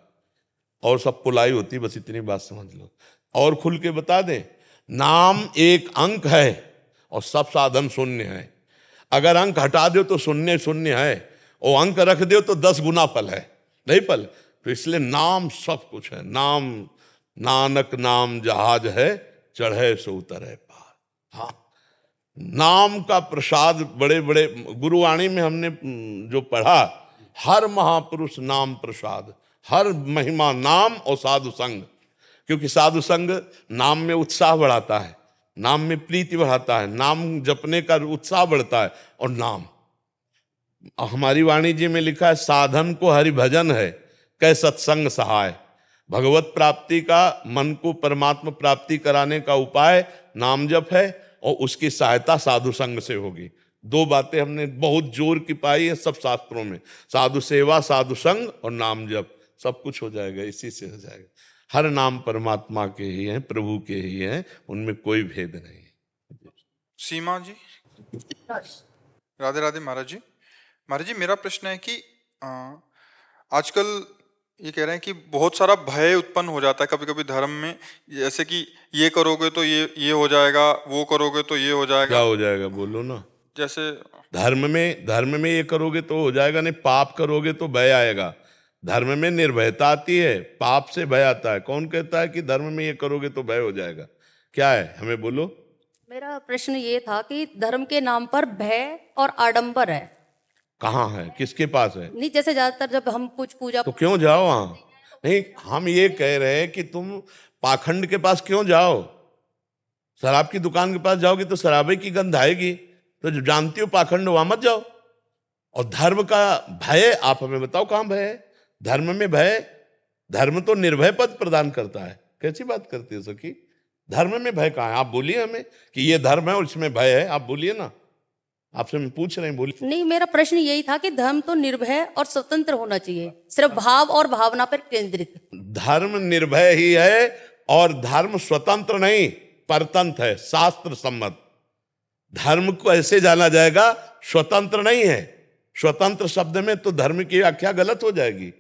और सब पुलाई होती है। बस इतनी बात समझ लो। और खुल के बता दें, नाम एक अंक है और सब साधन शून्य है। अगर अंक हटा दो तो शून्य शून्य है, और अंक रख दो तो 10 गुना फल है, नहीं फल। तो इसलिए नाम सब कुछ है। नाम, नानक नाम जहाज है, चढ़े सो उतरे पार। हाँ, नाम का प्रसाद बड़े बड़े गुरुवाणी में हमने जो पढ़ा, हर महापुरुष नाम प्रसाद, हर महिमा नाम और साधु संग। क्योंकि साधु संग नाम में उत्साह बढ़ाता है, नाम में प्रीति बढ़ाता है, नाम जपने का उत्साह बढ़ता है। और नाम, हमारी वाणी जी में लिखा है, साधन को हरि भजन है, कै सत्संग सहाय। भगवत प्राप्ति का, मन को परमात्मा प्राप्ति कराने का उपाय नाम जप है, और उसकी सहायता साधु संग से होगी। 2 बातें हमने बहुत जोर की पाई है सब शास्त्रों में, साधु सेवा, साधु संग और नाम जप, सब कुछ हो जाएगा, इसी से हो जाएगा। हर नाम परमात्मा के ही हैं, प्रभु के ही हैं, उनमें कोई भेद नहीं। सीमा जी, राधे राधे महाराज जी। महाराज जी, मेरा प्रश्न है कि आजकल ये कह रहे हैं कि बहुत सारा भय उत्पन्न हो जाता है कभी कभी धर्म में, जैसे कि ये करोगे तो ये हो जाएगा, वो करोगे तो ये हो जाएगा। क्या हो जाएगा बोलो ना। जैसे धर्म में ये करोगे तो हो जाएगा, नहीं पाप करोगे तो भय आएगा। धर्म में निर्भयता आती है, पाप से भय आता है। कौन कहता है कि धर्म में ये करोगे तो भय हो जाएगा? क्या है, हमें बोलो। मेरा प्रश्न ये था कि धर्म के नाम पर भय और आडंबर है। कहाँ है, किसके पास है? नहीं, जैसे ज्यादातर जब हम कुछ पूजा, तो क्यों जाओ वहां? नहीं, हम ये कह रहे हैं कि तुम पाखंड के पास क्यों जाओ? शराब की दुकान के पास जाओगे तो शराबे की गंध आएगी, तो जो जानती हो पाखंड, वहां मत जाओ। और धर्म का भय, आप हमें बताओ कहां भय है? धर्म में भय, धर्म तो निर्भय पद प्रदान करता है। कैसी बात करती है सखी? धर्म में भय कहाँ है? आप बोलिए हमें कि ये धर्म है और इसमें भय है, आप बोलिए ना। आपसे मैं पूछ रहे हैं, बोलिए। नहीं, मेरा प्रश्न यही था कि धर्म तो निर्भय और स्वतंत्र होना चाहिए, सिर्फ भाव और भावना पर केंद्रित। धर्म निर्भय ही है और धर्म स्वतंत्र नहीं, परतंत्र है, शास्त्र सम्मत। धर्म को ऐसे जाना जाएगा, स्वतंत्र नहीं है। स्वतंत्र शब्द में तो धर्म की व्याख्या गलत हो जाएगी।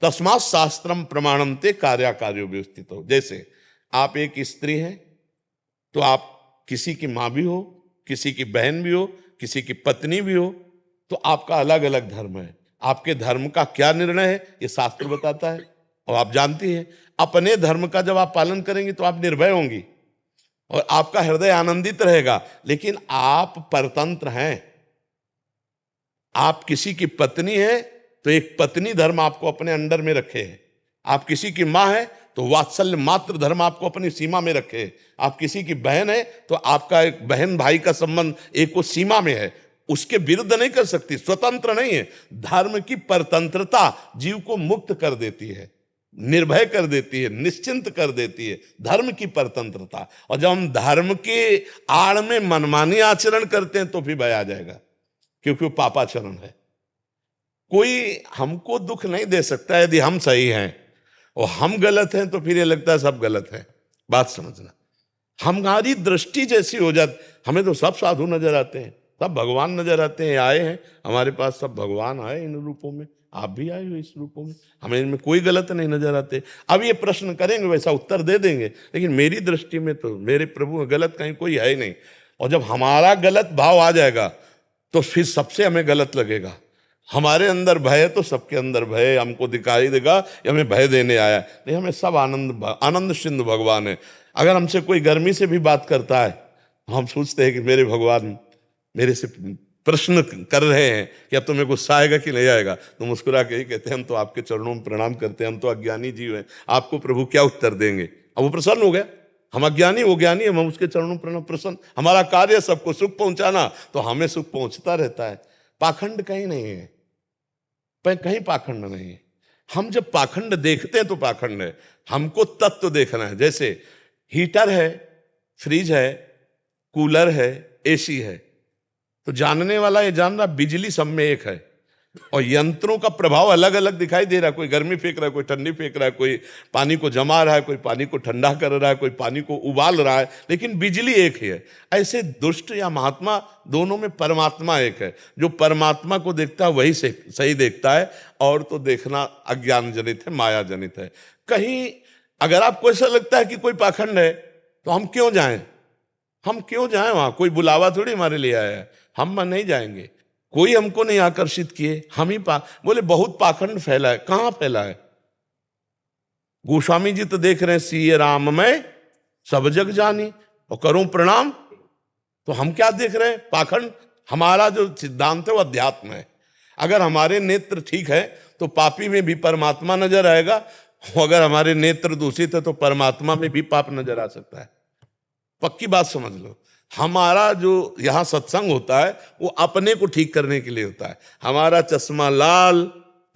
तस्मात् शास्त्रम प्रमाणम ते कार्याकार्यो व्यवस्थित हो। जैसे आप एक स्त्री हैं तो आप किसी की माँ भी हो, किसी की बहन भी हो, किसी की पत्नी भी हो, तो आपका अलग अलग धर्म है। आपके धर्म का क्या निर्णय है ये शास्त्र बताता है, और आप जानती हैं। अपने धर्म का जब आप पालन करेंगी तो आप निर्भय होंगी और आपका हृदय आनंदित रहेगा। लेकिन आप परतंत्र हैं। आप किसी की पत्नी है तो एक पत्नी धर्म आपको अपने अंडर में रखे है। आप किसी की माँ है तो वात्सल्य मात्र धर्म आपको अपनी सीमा में रखे। आप किसी की बहन है तो आपका एक बहन भाई का संबंध एक वो सीमा में है, उसके विरुद्ध नहीं कर सकती, स्वतंत्र नहीं है। धर्म की परतंत्रता जीव को मुक्त कर देती है, निर्भय कर देती है, निश्चिंत कर देती है, धर्म की परतंत्रता। और जब हम धर्म के आड़ में मनमानी आचरण करते हैं तो फिर भय आ जाएगा, क्योंकि वो पापाचरण है। कोई हमको दुख नहीं दे सकता यदि हम सही हैं, और हम गलत हैं तो फिर ये लगता है सब गलत है। बात समझना, हमारी दृष्टि जैसी हो जाती, हमें तो सब साधु नजर आते हैं, सब भगवान नजर आते हैं, आए हैं हमारे पास सब भगवान आए इन रूपों में, आप भी आए हो इस रूपों में, हमें इनमें कोई गलत नहीं नजर आते। अब ये प्रश्न करेंगे वैसा उत्तर दे देंगे, लेकिन मेरी दृष्टि में तो मेरे प्रभु गलत कहीं कोई है ही नहीं। और जब हमारा गलत भाव आ जाएगा तो फिर सबसे हमें गलत लगेगा। हमारे अंदर भय है तो सबके अंदर भय हमको दिखाई देगा, ये हमें भय देने आया है। नहीं, हमें सब आनंद सिंधु भगवान है। अगर हमसे कोई गर्मी से भी बात करता है तो हम सोचते हैं कि मेरे भगवान मेरे से प्रश्न कर रहे हैं कि अब तुम्हें गुस्सा आएगा कि नहीं आएगा। तो मुस्कुरा के ही कहते हैं हम तो आपके चरणों में प्रणाम करते हैं, हम तो अज्ञानी जीव हैं, आपको प्रभु क्या उत्तर देंगे। अब वो प्रसन्न हो गया, हम अज्ञानी वो ज्ञानी, हम उसके चरणों में प्रणाम प्रसन्न। हमारा कार्य सबको सुख पहुंचाना, तो हमें सुख पहुंचता रहता है। पाखंड कहीं नहीं है, कहीं पाखंड नहीं है। हम जब पाखंड देखते हैं तो पाखंड है, हमको तत्व देखना है। जैसे हीटर है, फ्रिज है, कूलर है, एसी है, तो जानने वाला ये जान रहा बिजली सब में एक है, और यंत्रों का प्रभाव अलग अलग दिखाई दे रहा है। कोई गर्मी फेंक रहा है, कोई ठंडी फेंक रहा है, कोई पानी को जमा रहा है, कोई पानी को ठंडा कर रहा है, कोई पानी को उबाल रहा है, लेकिन बिजली एक ही है। ऐसे दुष्ट या महात्मा दोनों में परमात्मा एक है। जो परमात्मा को देखता है वही सही देखता है, और तो देखना अज्ञान जनित है, माया जनित है। कहीं अगर आपको ऐसा लगता है कि कोई पाखंड है तो हम क्यों जाएं, हम क्यों जाएं वहां? कोई बुलावा थोड़ी हमारे लिए आया है, हम नहीं जाएंगे। कोई हमको नहीं आकर्षित किए, हम ही बोले बहुत पाखंड फैला है। कहां फैला है? गोस्वामी जी तो देख रहे हैं सीए राम में सब जग जानी और करूं प्रणाम, तो हम क्या देख रहे हैं? पाखंड। हमारा जो सिद्धांत है वो अध्यात्म है। अगर हमारे नेत्र ठीक है तो पापी में भी परमात्मा नजर आएगा, अगर हमारे नेत्र दूषित है तो परमात्मा में भी पाप नजर आ सकता है। पक्की बात समझ लो। हमारा जो यहाँ सत्संग होता है वो अपने को ठीक करने के लिए होता है। हमारा चश्मा लाल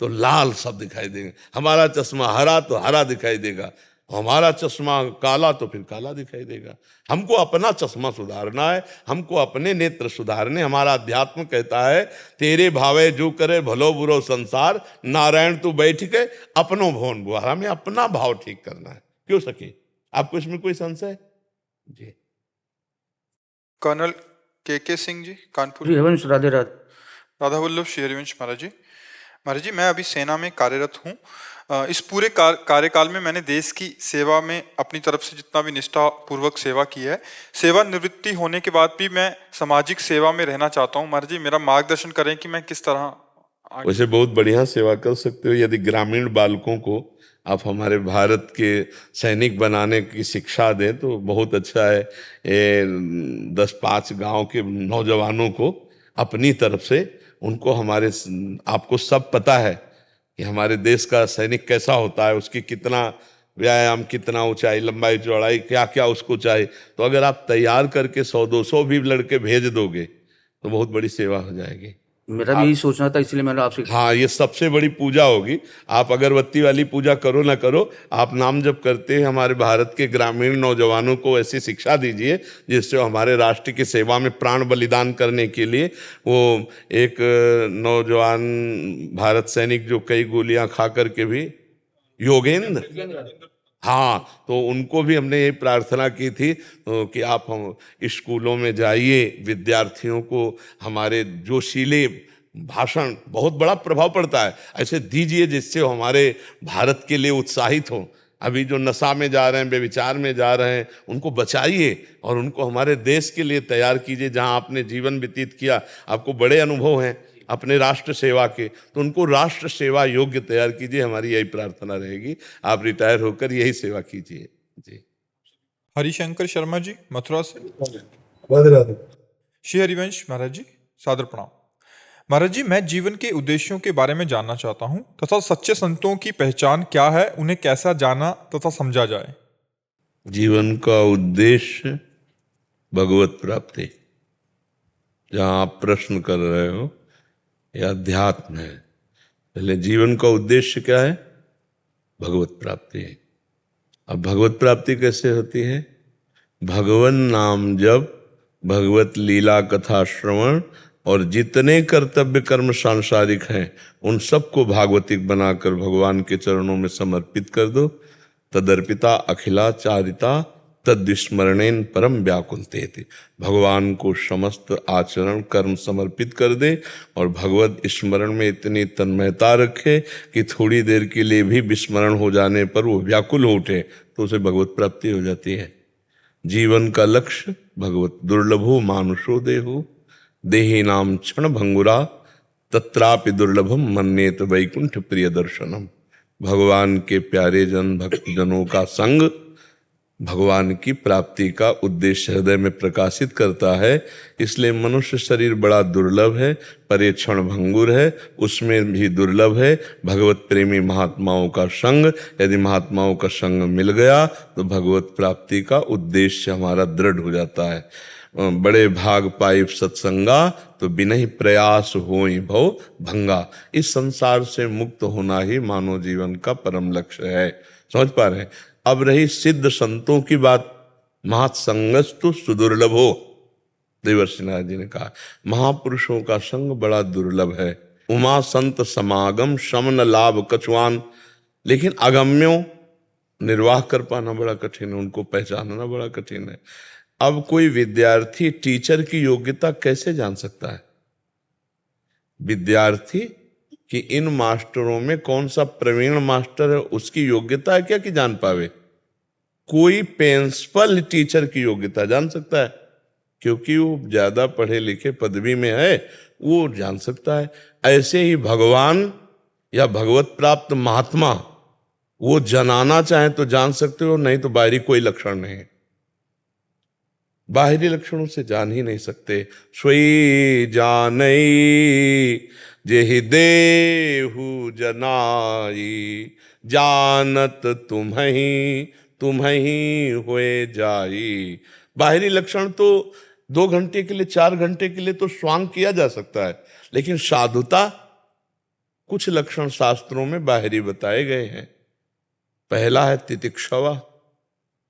तो लाल सब दिखाई देंगे, हमारा चश्मा हरा तो हरा दिखाई देगा, हमारा चश्मा काला तो फिर काला दिखाई देगा। हमको अपना चश्मा सुधारना है, हमको अपने नेत्र सुधारने। हमारा अध्यात्म कहता है तेरे भावे जो करे भलो बुरो संसार, नारायण तू बैठ के अपनो भवन बुहार। हमें अपना भाव ठीक करना है। क्यों सके? आपको इसमें कोई संशय? जी। कर्नल के सिंह जी, कानपुर। जी हवंश, राधे राधे। राधा वल्लभ श्री हरिवंश महाराज जी। महाराज जी, मैं अभी सेना में कार्यरत हूँ। इस पूरे कार्यकाल में मैंने देश की सेवा में अपनी तरफ से जितना भी निष्ठा पूर्वक सेवा की है। सेवानिवृत्ति होने के बाद भी मैं सामाजिक सेवा में रहना चाहता हूँ। महाराज जी, मेरा मार्गदर्शन करें कि मैं किस तरह वैसे बहुत बढ़िया सेवा कर सकते हो। यदि ग्रामीण बालकों को आप हमारे भारत के सैनिक बनाने की शिक्षा दें तो बहुत अच्छा है। 10-5 गांव के नौजवानों को अपनी तरफ से उनको आपको सब पता है कि हमारे देश का सैनिक कैसा होता है, उसकी कितना व्यायाम, कितना ऊंचाई, लंबाई, चौड़ाई, क्या क्या उसको चाहिए। तो अगर आप तैयार करके 100-200 भी लड़के भेज दोगे तो बहुत बड़ी सेवा हो जाएगी। मेरा भी यही सोचना था, इसलिए मैंने आपसे। हाँ, ये सबसे बड़ी पूजा होगी। आप अगरबत्ती वाली पूजा करो ना करो, आप नाम जप करते हैं हमारे भारत के ग्रामीण नौजवानों को ऐसी शिक्षा दीजिए जिससे हमारे राष्ट्र की सेवा में प्राण बलिदान करने के लिए। वो एक नौजवान भारत सैनिक जो कई गोलियां खा करके भी, योगेंद्र, हाँ, तो उनको भी हमने ये प्रार्थना की थी कि आप हम स्कूलों में जाइए, विद्यार्थियों को हमारे जोशीले भाषण, बहुत बड़ा प्रभाव पड़ता है, ऐसे दीजिए जिससे वो हमारे भारत के लिए उत्साहित हों। अभी जो नशा में जा रहे हैं, बेविचार में जा रहे हैं, उनको बचाइए और उनको हमारे देश के लिए तैयार कीजिए। जहाँ आपने जीवन व्यतीत किया, आपको बड़े अनुभव हैं अपने राष्ट्र सेवा के, तो उनको राष्ट्र सेवा योग्य तैयार कीजिए। हमारी यही प्रार्थना रहेगी। आप रिटायर होकर यही सेवा कीजिए। जी। हरिशंकर शर्मा जी, मथुरा से। राधे राधे। श्री हरिवंश महाराज जी, सादर प्रणाम। महाराज जी, मैं जीवन के उद्देश्यों के बारे में जानना चाहता हूँ तथा सच्चे संतों की पहचान क्या है, उन्हें कैसा जाना तथा समझा जाए। जीवन का उद्देश्य भगवत प्राप्ति, जहाँ आप प्रश्न कर रहे हो, यह अध्यात्म है। पहले जीवन का उद्देश्य क्या है? भगवत प्राप्ति है। अब भगवत प्राप्ति कैसे होती है? भगवन नाम जप, भगवत लीला कथा श्रवण और जितने कर्तव्य कर्म सांसारिक हैं उन सबको भागवतिक बनाकर भगवान के चरणों में समर्पित कर दो। तदर्पिता अखिला चारिता तद्विस्मरणेन परम व्याकुलते। भगवान को समस्त आचरण कर्म समर्पित कर दे और भगवत स्मरण में इतनी तन्मयता रखे कि थोड़ी देर के लिए भी विस्मरण हो जाने पर वो व्याकुल हो उठे, तो उसे भगवत प्राप्ति हो जाती है। जीवन का लक्ष्य भगवत दुर्लभो मानुषो देहो देही नाम क्षण भंगुरा तत्रापि दुर्लभम मन्येत वैकुंठ प्रिय दर्शनम। भगवान के प्यारे जन भक्तजनों का संग भगवान की प्राप्ति का उद्देश्य हृदय में प्रकाशित करता है। इसलिए मनुष्य शरीर बड़ा दुर्लभ है, पर ये क्षण भंगुर है, उसमें भी दुर्लभ है भगवत प्रेमी महात्माओं का संग। यदि महात्माओं का संग मिल गया तो भगवत प्राप्ति का उद्देश्य हमारा दृढ़ हो जाता है। बड़े भाग पाइप सत्संगा तो बिना ही प्रयास होई भव भंगा। इस संसार से मुक्त होना ही मानव जीवन का परम लक्ष्य है। समझ पा रहे हैं? अब रही सिद्ध संतों की बात। महात्संगस्तु सुदुर्लभो, देवर्षि नारद जी ने कहा महापुरुषों का संग बड़ा दुर्लभ है। उमा संत समागम शमन लाभ कछुआन, लेकिन अगम्यों निर्वाह कर पाना बड़ा कठिन है, उनको पहचानना बड़ा कठिन है। अब कोई विद्यार्थी टीचर की योग्यता कैसे जान सकता है? विद्यार्थी कि इन मास्टरों में कौन सा प्रवीण मास्टर है, उसकी योग्यता है क्या कि जान पावे? कोई प्रिंसिपल टीचर की योग्यता जान सकता है, क्योंकि वो ज्यादा पढ़े लिखे पदवी में है, वो जान सकता है। ऐसे ही भगवान या भगवत प्राप्त महात्मा वो जनाना चाहे तो जान सकते हो, नहीं तो बाहरी कोई लक्षण नहीं है। बाहरी लक्षणों से जान ही नहीं सकते। स्वई जानई जेहि देहु जनाई, जानत तुम्हें होए जाई। बाहरी लक्षण तो 2 घंटे के लिए 4 घंटे के लिए तो स्वांग किया जा सकता है, लेकिन साधुता कुछ लक्षण शास्त्रों में बाहरी बताए गए हैं। पहला है तितिक्षवा,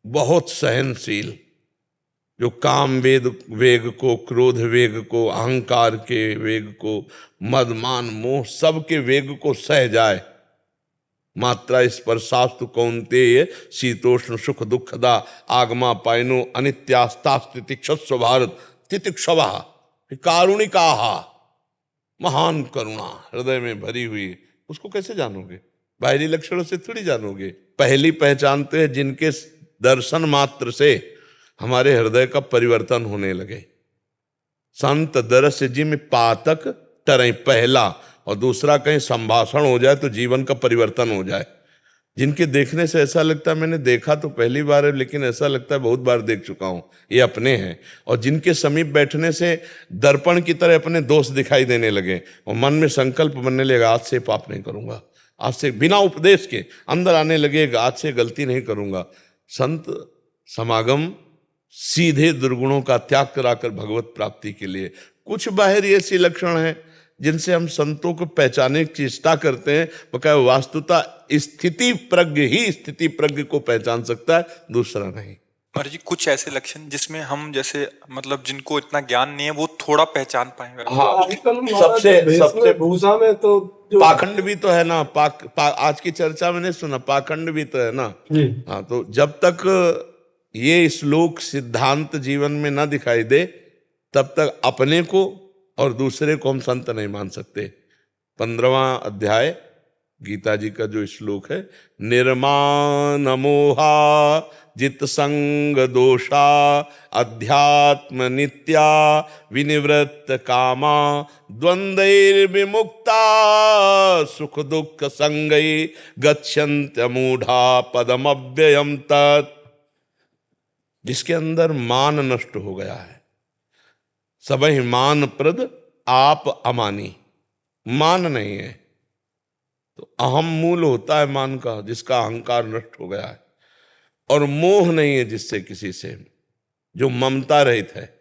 बहुत सहनशील, जो काम वेग को, क्रोध वेग को, अहंकार के वेग को, मद मान मोह सबके वेग को सह जाए। मात्रा स्पर्शास्तु कौन्तेय शीतोष्ण सुख दुखदा आगमा पायनो अनित्यास्तास्तितिक्षस्व भारत। तितिक्षवा कारुणिका, महान करुणा हृदय में भरी हुई, उसको कैसे जानोगे? बाहरी लक्षणों से थोड़ी जानोगे। पहली पहचानते हैं जिनके दर्शन मात्र से हमारे हृदय का परिवर्तन होने लगे। संत दरस जिम पातक तरह पहला, और दूसरा कहीं संभाषण हो जाए तो जीवन का परिवर्तन हो जाए। जिनके देखने से ऐसा लगता है मैंने देखा तो पहली बार है, लेकिन ऐसा लगता है बहुत बार देख चुका हूं, ये अपने हैं। और जिनके समीप बैठने से दर्पण की तरह अपने दोष दिखाई देने लगे और मन में संकल्प बनने लगा आज से पाप नहीं करूंगा, आज से बिना उपदेश के अंदर आने लगेगा आज से गलती नहीं करूंगा। संत समागम सीधे दुर्गुणों का त्याग कराकर भगवत प्राप्ति के लिए। कुछ बाहरी ऐसी लक्षण हैं जिनसे हम संतों को पहचानने की चेष्टा करते हैं, बकाया वास्तुता स्थिति प्रज्ञ ही स्थिति प्रज्ञ को पहचान सकता है, दूसरा नहीं। महाराज जी, कुछ ऐसे लक्षण जिसमें हम जैसे मतलब जिनको इतना ज्ञान नहीं है वो थोड़ा पहचान पाएंगे। हाँ, सबसे भूसा में तो पाखंड भी तो है ना। आज की चर्चा में नहीं सुना, पाखंड भी तो है ना। हाँ, तो जब तक ये श्लोक सिद्धांत जीवन में ना दिखाई दे तब तक अपने को और दूसरे को हम संत नहीं मान सकते। 15वां अध्याय गीता जी का जो श्लोक है, निर्माण मोहा जित संग दोषा अध्यात्म नित्या विनिवृत्त कामा द्वंद्वैर विमुक्ता सुख दुख संगै गच्छन्त मूढ़ा पदम अव्ययम तत्। जिसके अंदर मान नष्ट हो गया है, सबहि मान प्रद आप अमानी, मान नहीं है। तो अहम मूल होता है मान का, जिसका अहंकार नष्ट हो गया है, और मोह नहीं है जिससे किसी से, जो ममता रहित है।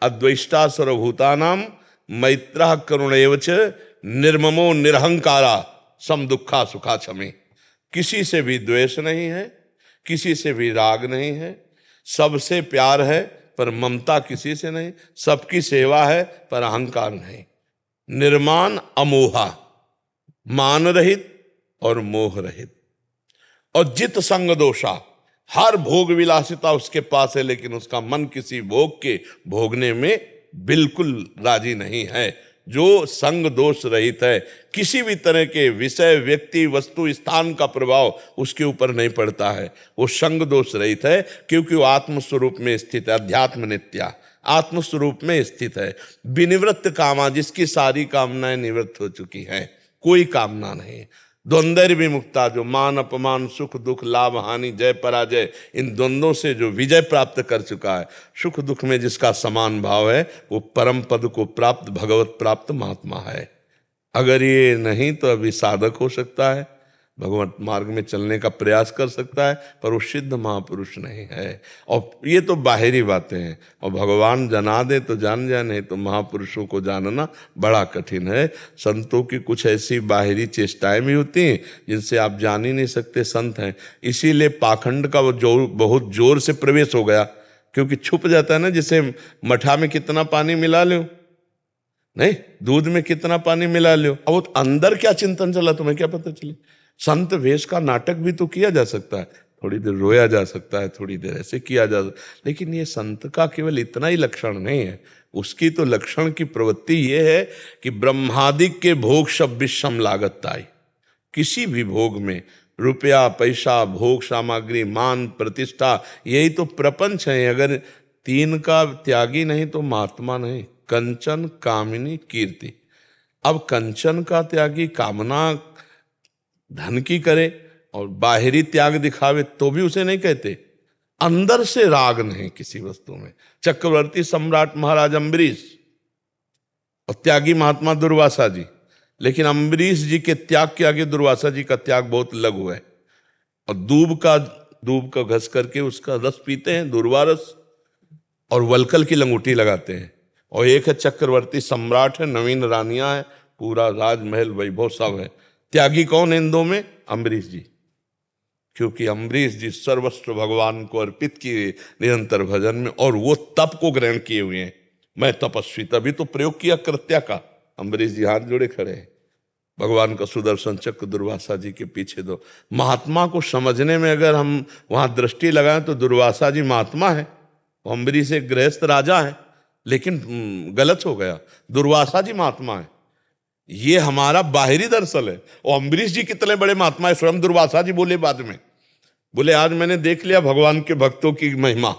अद्वेष्टा सर्वभूतानाम मैत्रः करुण एव च निर्ममो निरहंकारा सम दुखा सुखा क्षमे। किसी से भी द्वेष नहीं है, किसी से भी राग नहीं है, सबसे प्यार है पर ममता किसी से नहीं, सबकी सेवा है पर अहंकार नहीं। निर्माण अमोहा, मान रहित और मोह रहित। और जित संग दोषा, हर भोग विलासिता उसके पास है, लेकिन उसका मन किसी भोग के भोगने में बिल्कुल राजी नहीं है। जो संग दोष रहित है, किसी भी तरह के विषय, व्यक्ति, वस्तु, स्थान का प्रभाव उसके ऊपर नहीं पड़ता है, वो संग दोष रहित है, क्योंकि वो आत्मस्वरूप में स्थित है। अध्यात्म नित्या आत्मस्वरूप में स्थित है। विनिवृत्त कामा, जिसकी सारी कामनाएं निवृत्त हो चुकी हैं, कोई कामना नहीं। द्वंद्व विमुक्ता, जो मान अपमान, सुख दुख, लाभ हानि, जय पराजय, इन द्वंद्वों से जो विजय प्राप्त कर चुका है, सुख दुख में जिसका समान भाव है, वो परम पद को प्राप्त, भगवत प्राप्त महात्मा है। अगर ये नहीं तो अभी साधक हो सकता है, भगवत मार्ग में चलने का प्रयास कर सकता है, पर वो सिद्ध महापुरुष नहीं है। और ये तो बाहरी बातें हैं, और भगवान जना दे तो जान जाए, नहीं तो महापुरुषों को जानना बड़ा कठिन है। संतों की कुछ ऐसी बाहरी चेष्टाएं भी होती हैं जिनसे आप जान ही नहीं सकते संत हैं। इसीलिए पाखंड का वो जोर, बहुत जोर से प्रवेश हो गया, क्योंकि छुप जाता है ना। जैसे मठा में कितना पानी मिला लो, नहीं, दूध में कितना पानी मिला लो, अब वो अंदर क्या चिंतन चला तुम्हें क्या पता चले। संत वेश का नाटक भी तो किया जा सकता है, थोड़ी देर रोया जा सकता है, थोड़ी देर ऐसे किया जा सकता है, लेकिन ये संत का केवल इतना ही लक्षण नहीं है। उसकी तो लक्षण की प्रवृत्ति ये है कि ब्रह्मादिक के भोग सब विषम लागत आई। किसी भी भोग में रुपया, पैसा, भोग सामग्री, मान, प्रतिष्ठा, यही तो प्रपंच है। अगर तीन का त्यागी नहीं तो महात्मा नहीं। कंचन, कामिनी, कीर्ति। अब कंचन का त्यागी कामना धन की करे और बाहरी त्याग दिखावे तो भी उसे नहीं कहते। अंदर से राग नहीं किसी वस्तु में। चक्रवर्ती सम्राट महाराज अम्बरीश और त्यागी महात्मा दुर्वासा जी, लेकिन अम्बरीश जी के त्याग के आगे दुर्वासा जी का त्याग बहुत लघु है। और दूब का घस करके उसका रस पीते हैं, दुर्वा रस, और वलकल की लंगूटी लगाते हैं। और एक है चक्रवर्ती सम्राट है, नवीन रानियां है, पूरा राजमहल वैभव सब है। त्यागी कौन है इन दो में? अम्बरीश जी। क्योंकि अम्बरीश जी सर्वस्व भगवान को अर्पित किए निरंतर भजन में, और वो तप को ग्रहण किए हुए हैं। मैं तपस्वी, तभी तो प्रयोग किया कृत्या का। अम्बरीश जी हाथ जोड़े खड़े हैं। भगवान का सुदर्शन चक्र दुर्वासा जी के पीछे दो। महात्मा को समझने में अगर हम वहां दृष्टि लगाएं तो दुर्वासा जी महात्मा है, अम्बरीश एक गृहस्थ राजा है, लेकिन गलत हो गया। दुर्वासा जी महात्मा है, ये हमारा बाहरी दर्शन है। और अम्बरीश जी कितने बड़े महात्मा है। स्वयं दुर्वासा जी बोले बाद में, बोले आज मैंने देख लिया भगवान के भक्तों की महिमा।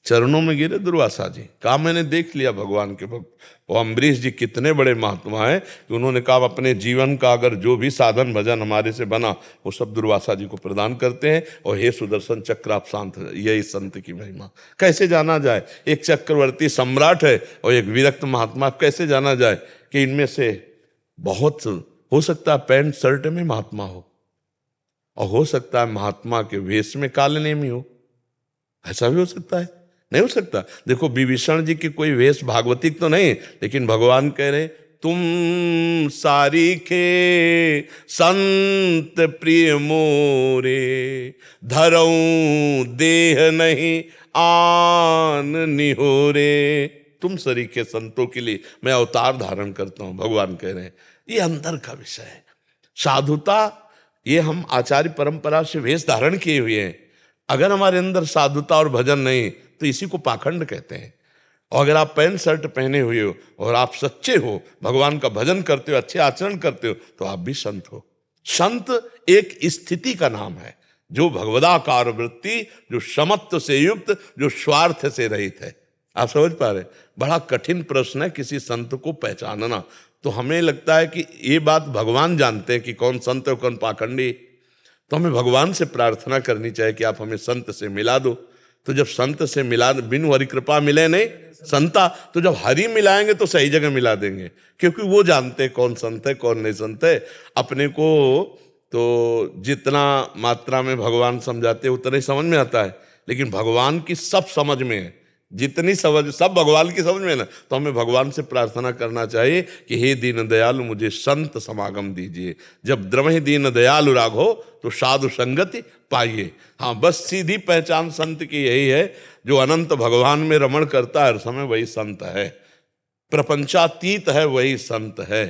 चरणों में गिरे दुर्वासा जी, कहा मैंने देख लिया भगवान के भक्त। और अम्बरीश जी कितने बड़े महात्मा हैं कि उन्होंने कहा अपने जीवन का अगर जो भी साधन भजन हमारे से बना वो सब दुर्वासा जी को प्रदान करते हैं। और हे सुदर्शन चक्र आप शांत, यही संत की महिमा। कैसे जाना जाए? एक चक्रवर्ती सम्राट है और एक विरक्त महात्मा, कैसे जाना जाए कि इनमें से बहुत हो सकता है पैंट शर्ट में महात्मा हो, और हो सकता है महात्मा के वेश में कालनेमी हो। ऐसा भी हो सकता है, नहीं हो सकता। देखो विभीषण जी की कोई वेश भागवतिक तो नहीं, लेकिन भगवान कह रहे तुम सारीखे संत प्रिय मोरे, धरऊं देह नहीं आन निहोरे। तुम सरीखे संतों के लिए मैं अवतार धारण करता हूं, भगवान कह रहे हैं। ये अंदर का विषय है। साधुता ये हम आचार्य परंपरा से वेश धारण किए हुए हैं। अगर हमारे अंदर साधुता और भजन नहीं तो इसी को पाखंड कहते हैं। और अगर आप पैंट शर्ट पहने हुए हो और आप सच्चे हो, भगवान का भजन करते हो, अच्छे आचरण करते हो, तो आप भी संत हो। संत एक स्थिति का नाम है, जो भगवदाकार वृत्ति, जो समत्व से युक्त, जो स्वार्थ से रहित है। आप समझ पा रहे? बड़ा कठिन प्रश्न है किसी संत को पहचानना। तो हमें लगता है कि ये बात भगवान जानते हैं कि कौन संत है कौन पाखंडी। तो हमें भगवान से प्रार्थना करनी चाहिए कि आप हमें संत से मिला दो। तो जब संत से मिला, बिनु हरि कृपा मिले नहीं संता, तो जब हरि मिलाएंगे तो सही जगह मिला देंगे, क्योंकि वो जानते कौन संत है कौन नहीं संत है। अपने को तो जितना मात्रा में भगवान समझाते उतना ही समझ में आता है, लेकिन भगवान की सब समझ में है, जितनी समझ सब भगवान की समझ में ना, तो हमें भगवान से प्रार्थना करना चाहिए कि हे दीन दयालु मुझे संत समागम दीजिए। जब द्रवहि दीन दयालु राघो तो साधु संगति पाइए। हाँ, बस सीधी पहचान संत की यही है, जो अनंत भगवान में रमण करता है हर समय वही संत है, प्रपंचातीत है वही संत है,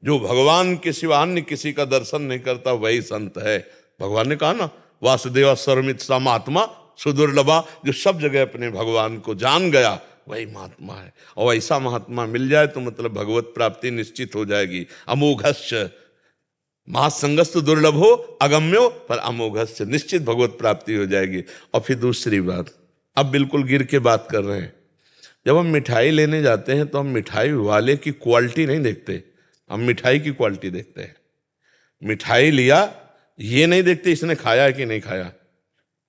जो भगवान के सिवा अन्य किसी का दर्शन नहीं करता वही संत है। भगवान ने कहा ना, वासुदेव सर्वमित समात्मा सुदुर्लभा, जो सब जगह अपने भगवान को जान गया वही महात्मा है। और ऐसा महात्मा मिल जाए तो मतलब भगवत प्राप्ति निश्चित हो जाएगी। अमोघस्य महासंगस्त दुर्लभो अगम्यो पर अमोघस्य, निश्चित भगवत प्राप्ति हो जाएगी। और फिर दूसरी बात, अब बिल्कुल गिर के बात कर रहे हैं, जब हम मिठाई लेने जाते हैं तो हम मिठाई वाले की क्वालिटी नहीं देखते, हम मिठाई की क्वालिटी देखते हैं। मिठाई लिया ये नहीं देखते इसने खाया है कि नहीं खाया,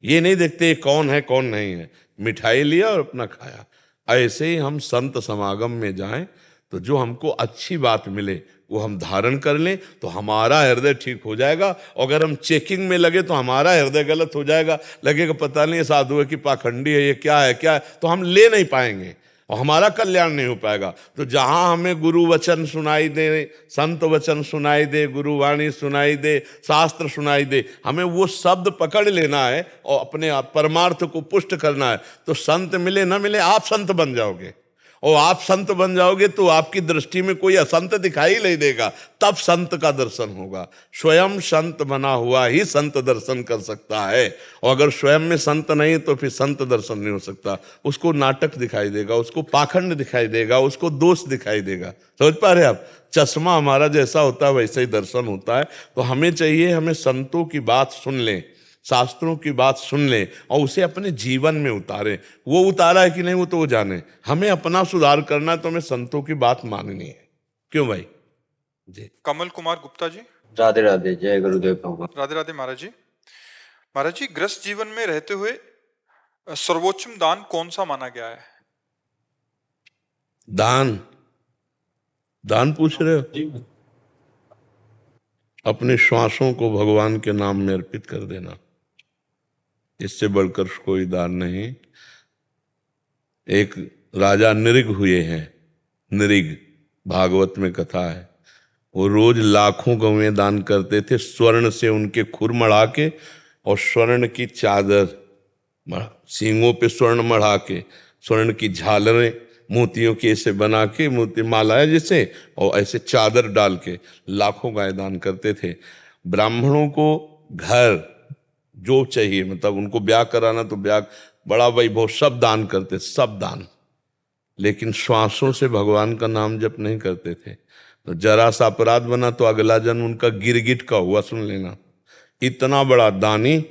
ये नहीं देखते कौन है कौन नहीं है, मिठाई लिया और अपना खाया। ऐसे ही हम संत समागम में जाएं तो जो हमको अच्छी बात मिले वो हम धारण कर लें तो हमारा हृदय ठीक हो जाएगा। अगर हम चेकिंग में लगे तो हमारा हृदय गलत हो जाएगा, लगेगा पता नहीं साधु है कि पाखंडी है, ये क्या है क्या है, तो हम ले नहीं पाएंगे और हमारा कल्याण नहीं हो पाएगा। तो जहां हमें गुरु वचन सुनाई दे, संत वचन सुनाई दे, गुरुवाणी सुनाई दे, शास्त्र सुनाई दे, हमें वो शब्द पकड़ लेना है और अपने परमार्थ को पुष्ट करना है। तो संत मिले ना मिले आप संत बन जाओगे, और आप संत बन जाओगे तो आपकी दृष्टि में कोई असंत दिखाई नहीं देगा, तब संत का दर्शन होगा। स्वयं संत बना हुआ ही संत दर्शन कर सकता है, और अगर स्वयं में संत नहीं तो फिर संत दर्शन नहीं हो सकता। उसको नाटक दिखाई देगा, उसको पाखंड दिखाई देगा, उसको दोष दिखाई देगा। समझ पा रहे आप? चश्मा हमारा जैसा होता है वैसे ही दर्शन होता है। तो हमें चाहिए, हमें संतों की बात सुन लें, शास्त्रों की बात सुन लें और उसे अपने जीवन में उतारें। वो उतारा है कि नहीं वो तो वो जाने, हमें अपना सुधार करना है तो हमें संतों की बात माननी है। क्यों भाई जी? कमल कुमार गुप्ता जी। राधे राधे, जय गुरुदेव भगवान। राधे राधे महाराज जी। महाराज जी, गृहस्थ जीवन में रहते हुए सर्वोच्चम दान कौन सा माना गया है? दान दान पूछ रहे हो? अपने श्वासों को भगवान के नाम में अर्पित कर देना, इससे बढ़कर कोई दान नहीं। एक राजा निरिग हुए हैं, निरिग भागवत में कथा है, वो रोज लाखों गवें दान करते थे, स्वर्ण से उनके खुर मढ़ा के और स्वर्ण की चादर, सींगों पे स्वर्ण मढ़ा के, स्वर्ण की झालरें मोतियों के ऐसे बना के, मोती माला है जैसे, और ऐसे चादर डाल के लाखों गाय दान करते थे। ब्राह्मणों को घर जो चाहिए, मतलब उनको ब्याह कराना तो ब्याह, बड़ा वैभव, सब दान करते, सब दान, लेकिन श्वासों से भगवान का नाम जप नहीं करते थे। तो जरा सा अपराध बना तो अगला जन्म उनका गिरगिट का हुआ, सुन लेना। इतना बड़ा दानी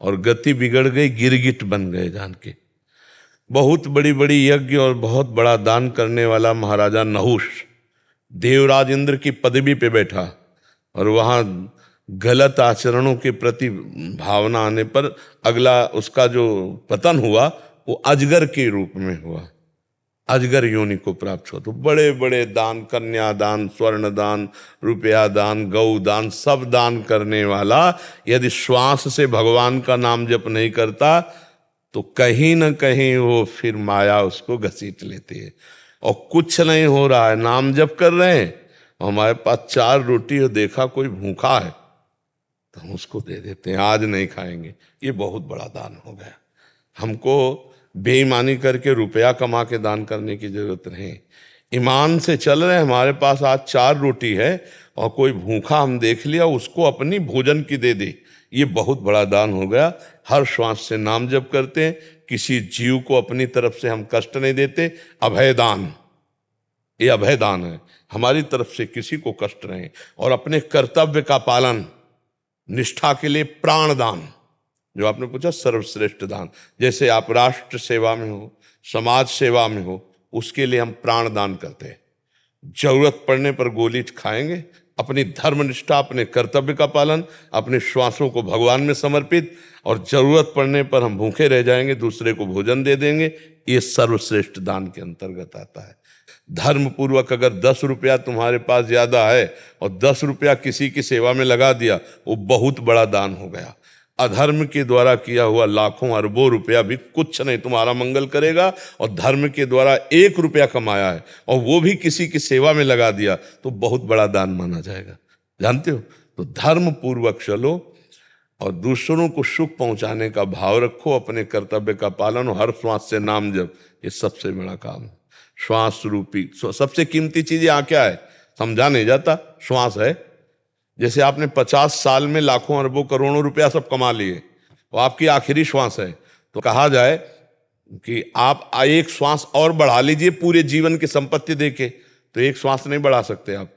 और गति बिगड़ गई, गिरगिट बन गए जान के। बहुत बड़ी बड़ी यज्ञ और बहुत बड़ा दान करने वाला महाराजा नहुष देवराज इंद्र की पदवी पे बैठा, और वहाँ गलत आचरणों के प्रति भावना आने पर अगला उसका जो पतन हुआ वो अजगर के रूप में हुआ, अजगर योनि को प्राप्त हुआ। तो बड़े बड़े दान, कन्यादान, स्वर्ण दान, रुपया दान, गौ दान, सब दान करने वाला यदि श्वास से भगवान का नाम जप नहीं करता तो कहीं ना कहीं वो फिर माया उसको घसीट लेती है। और कुछ नहीं हो रहा है, नाम जप कर रहे हैं, हमारे पास 4 रोटी और देखा कोई भूखा है तो हम उसको दे देते हैं, आज नहीं खाएंगे। ये बहुत बड़ा दान हो गया। हमको बेईमानी करके रुपया कमा के दान करने की जरूरत नहीं। ईमान से चल रहे हैं, हमारे पास आज 4 रोटी है और कोई भूखा हम देख लिया, उसको अपनी भोजन की दे दी, ये बहुत बड़ा दान हो गया। हर श्वास से नाम जप करते हैं, किसी जीव को अपनी तरफ से हम कष्ट नहीं देते। अभय दान, ये अभय दान है, हमारी तरफ से किसी को कष्ट नहीं। और अपने कर्तव्य का पालन, निष्ठा के लिए प्राण दान, जो आपने पूछा सर्वश्रेष्ठ दान। जैसे आप राष्ट्र सेवा में हो, समाज सेवा में हो, उसके लिए हम प्राण दान करते हैं। जरूरत पड़ने पर गोली खाएंगे, अपनी धर्मनिष्ठा, अपने कर्तव्य का पालन, अपने श्वासों को भगवान में समर्पित, और जरूरत पड़ने पर हम भूखे रह जाएंगे, दूसरे को भोजन दे देंगे, ये सर्वश्रेष्ठ दान के अंतर्गत आता है। धर्म पूर्वक अगर 10 रुपया तुम्हारे पास ज्यादा है और 10 रुपया किसी की सेवा में लगा दिया, वो बहुत बड़ा दान हो गया। अधर्म के द्वारा किया हुआ लाखों अरबों रुपया भी कुछ नहीं तुम्हारा मंगल करेगा, और धर्म के द्वारा 1 रुपया कमाया है और वो भी किसी की सेवा में लगा दिया तो बहुत बड़ा दान माना जाएगा। जानते हो? तो धर्म पूर्वक चलो और दूसरों को सुख पहुंचाने का भाव रखो, अपने कर्तव्य का पालन, और हर श्वास से नाम जप, ये सबसे बड़ा काम है। श्वास रूपी सबसे कीमती चीज यहाँ क्या है समझा नहीं जाता, श्वास है। जैसे आपने 50 साल में लाखों अरबों करोड़ों रुपया सब कमा लिए, वो आपकी आखिरी श्वास है, तो कहा जाए कि आप एक श्वास और बढ़ा लीजिए पूरे जीवन की संपत्ति देके, तो एक श्वास नहीं बढ़ा सकते आप।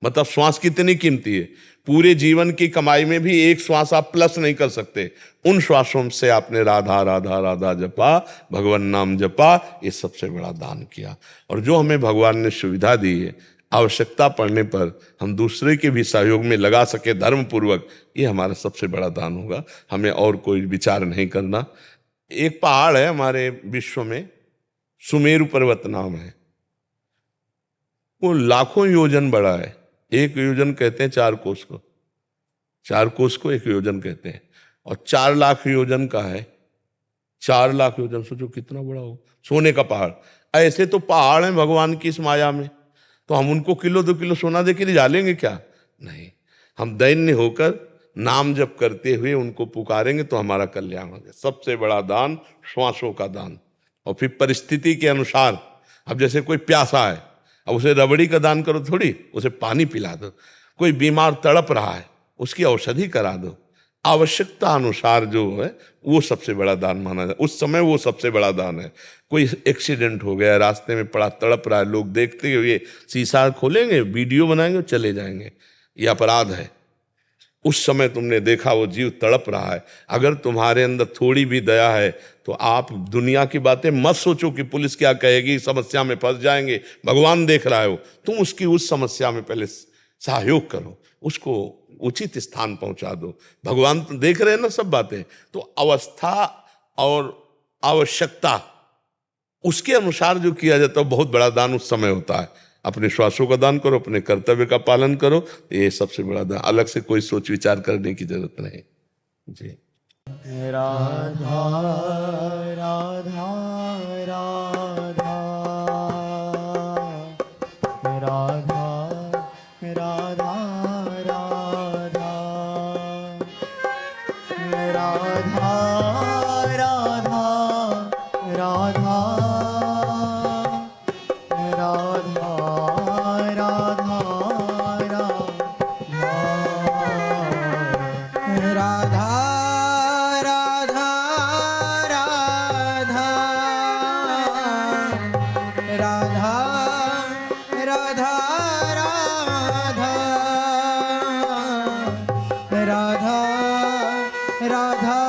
मतलब श्वास कितनी कीमती है, पूरे जीवन की कमाई में भी एक श्वास आप प्लस नहीं कर सकते। उन श्वासों से आपने राधा राधा राधा जपा, भगवान नाम जपा, ये सबसे बड़ा दान किया। और जो हमें भगवान ने सुविधा दी है, आवश्यकता पड़ने पर हम दूसरे के भी सहयोग में लगा सके धर्म पूर्वक, ये हमारा सबसे बड़ा दान होगा। हमें और कोई विचार नहीं करना। एक पहाड़ है हमारे विश्व में, सुमेरु पर्वत नाम है, वो लाखों योजन बड़ा है। 1 योजन कहते हैं 4 कोस को, 4 कोस को 1 योजन कहते हैं, और 4 लाख योजन का है। 4 लाख योजन सोचो कितना बड़ा हो, सोने का पहाड़। ऐसे तो पहाड़ है भगवान की इस माया में, तो हम उनको किलो 2 किलो सोना दे के ले जा लेंगे क्या? नहीं, हम दैन्य होकर नाम जप करते हुए उनको पुकारेंगे तो हमारा कल्याण होगा। सबसे बड़ा दान श्वासों का दान। और फिर परिस्थिति के अनुसार, अब जैसे कोई प्यासा है, अब उसे रबड़ी का दान करो थोड़ी, उसे पानी पिला दो। कोई बीमार तड़प रहा है, उसकी औषधि करा दो। आवश्यकता अनुसार जो है वो सबसे बड़ा दान माना जाए, उस समय वो सबसे बड़ा दान है। कोई एक्सीडेंट हो गया, रास्ते में पड़ा तड़प रहा है, लोग देखते हुए शीशा खोलेंगे, वीडियो बनाएंगे और चले जाएंगे, ये अपराध है। उस समय तुमने देखा वो जीव तड़प रहा है, अगर तुम्हारे अंदर थोड़ी भी दया है तो आप दुनिया की बातें मत सोचो कि पुलिस क्या कहेगी, समस्या में फंस जाएंगे। भगवान देख रहा है वो, तुम उसकी उस समस्या में पहले सहयोग करो, उसको उचित स्थान पहुंचा दो। भगवान तो देख रहे हैं ना सब बातें। तो अवस्था और आवश्यकता उसके अनुसार जो किया जाता है बहुत बड़ा दान उस समय होता है। अपने श्वासों का दान करो, अपने कर्तव्य का पालन करो, ये सबसे बड़ा दान। अलग से कोई सोच विचार करने की जरूरत नहीं जी। राधा राधा राधा राधा राधा राधा राधा राधा राधा राधा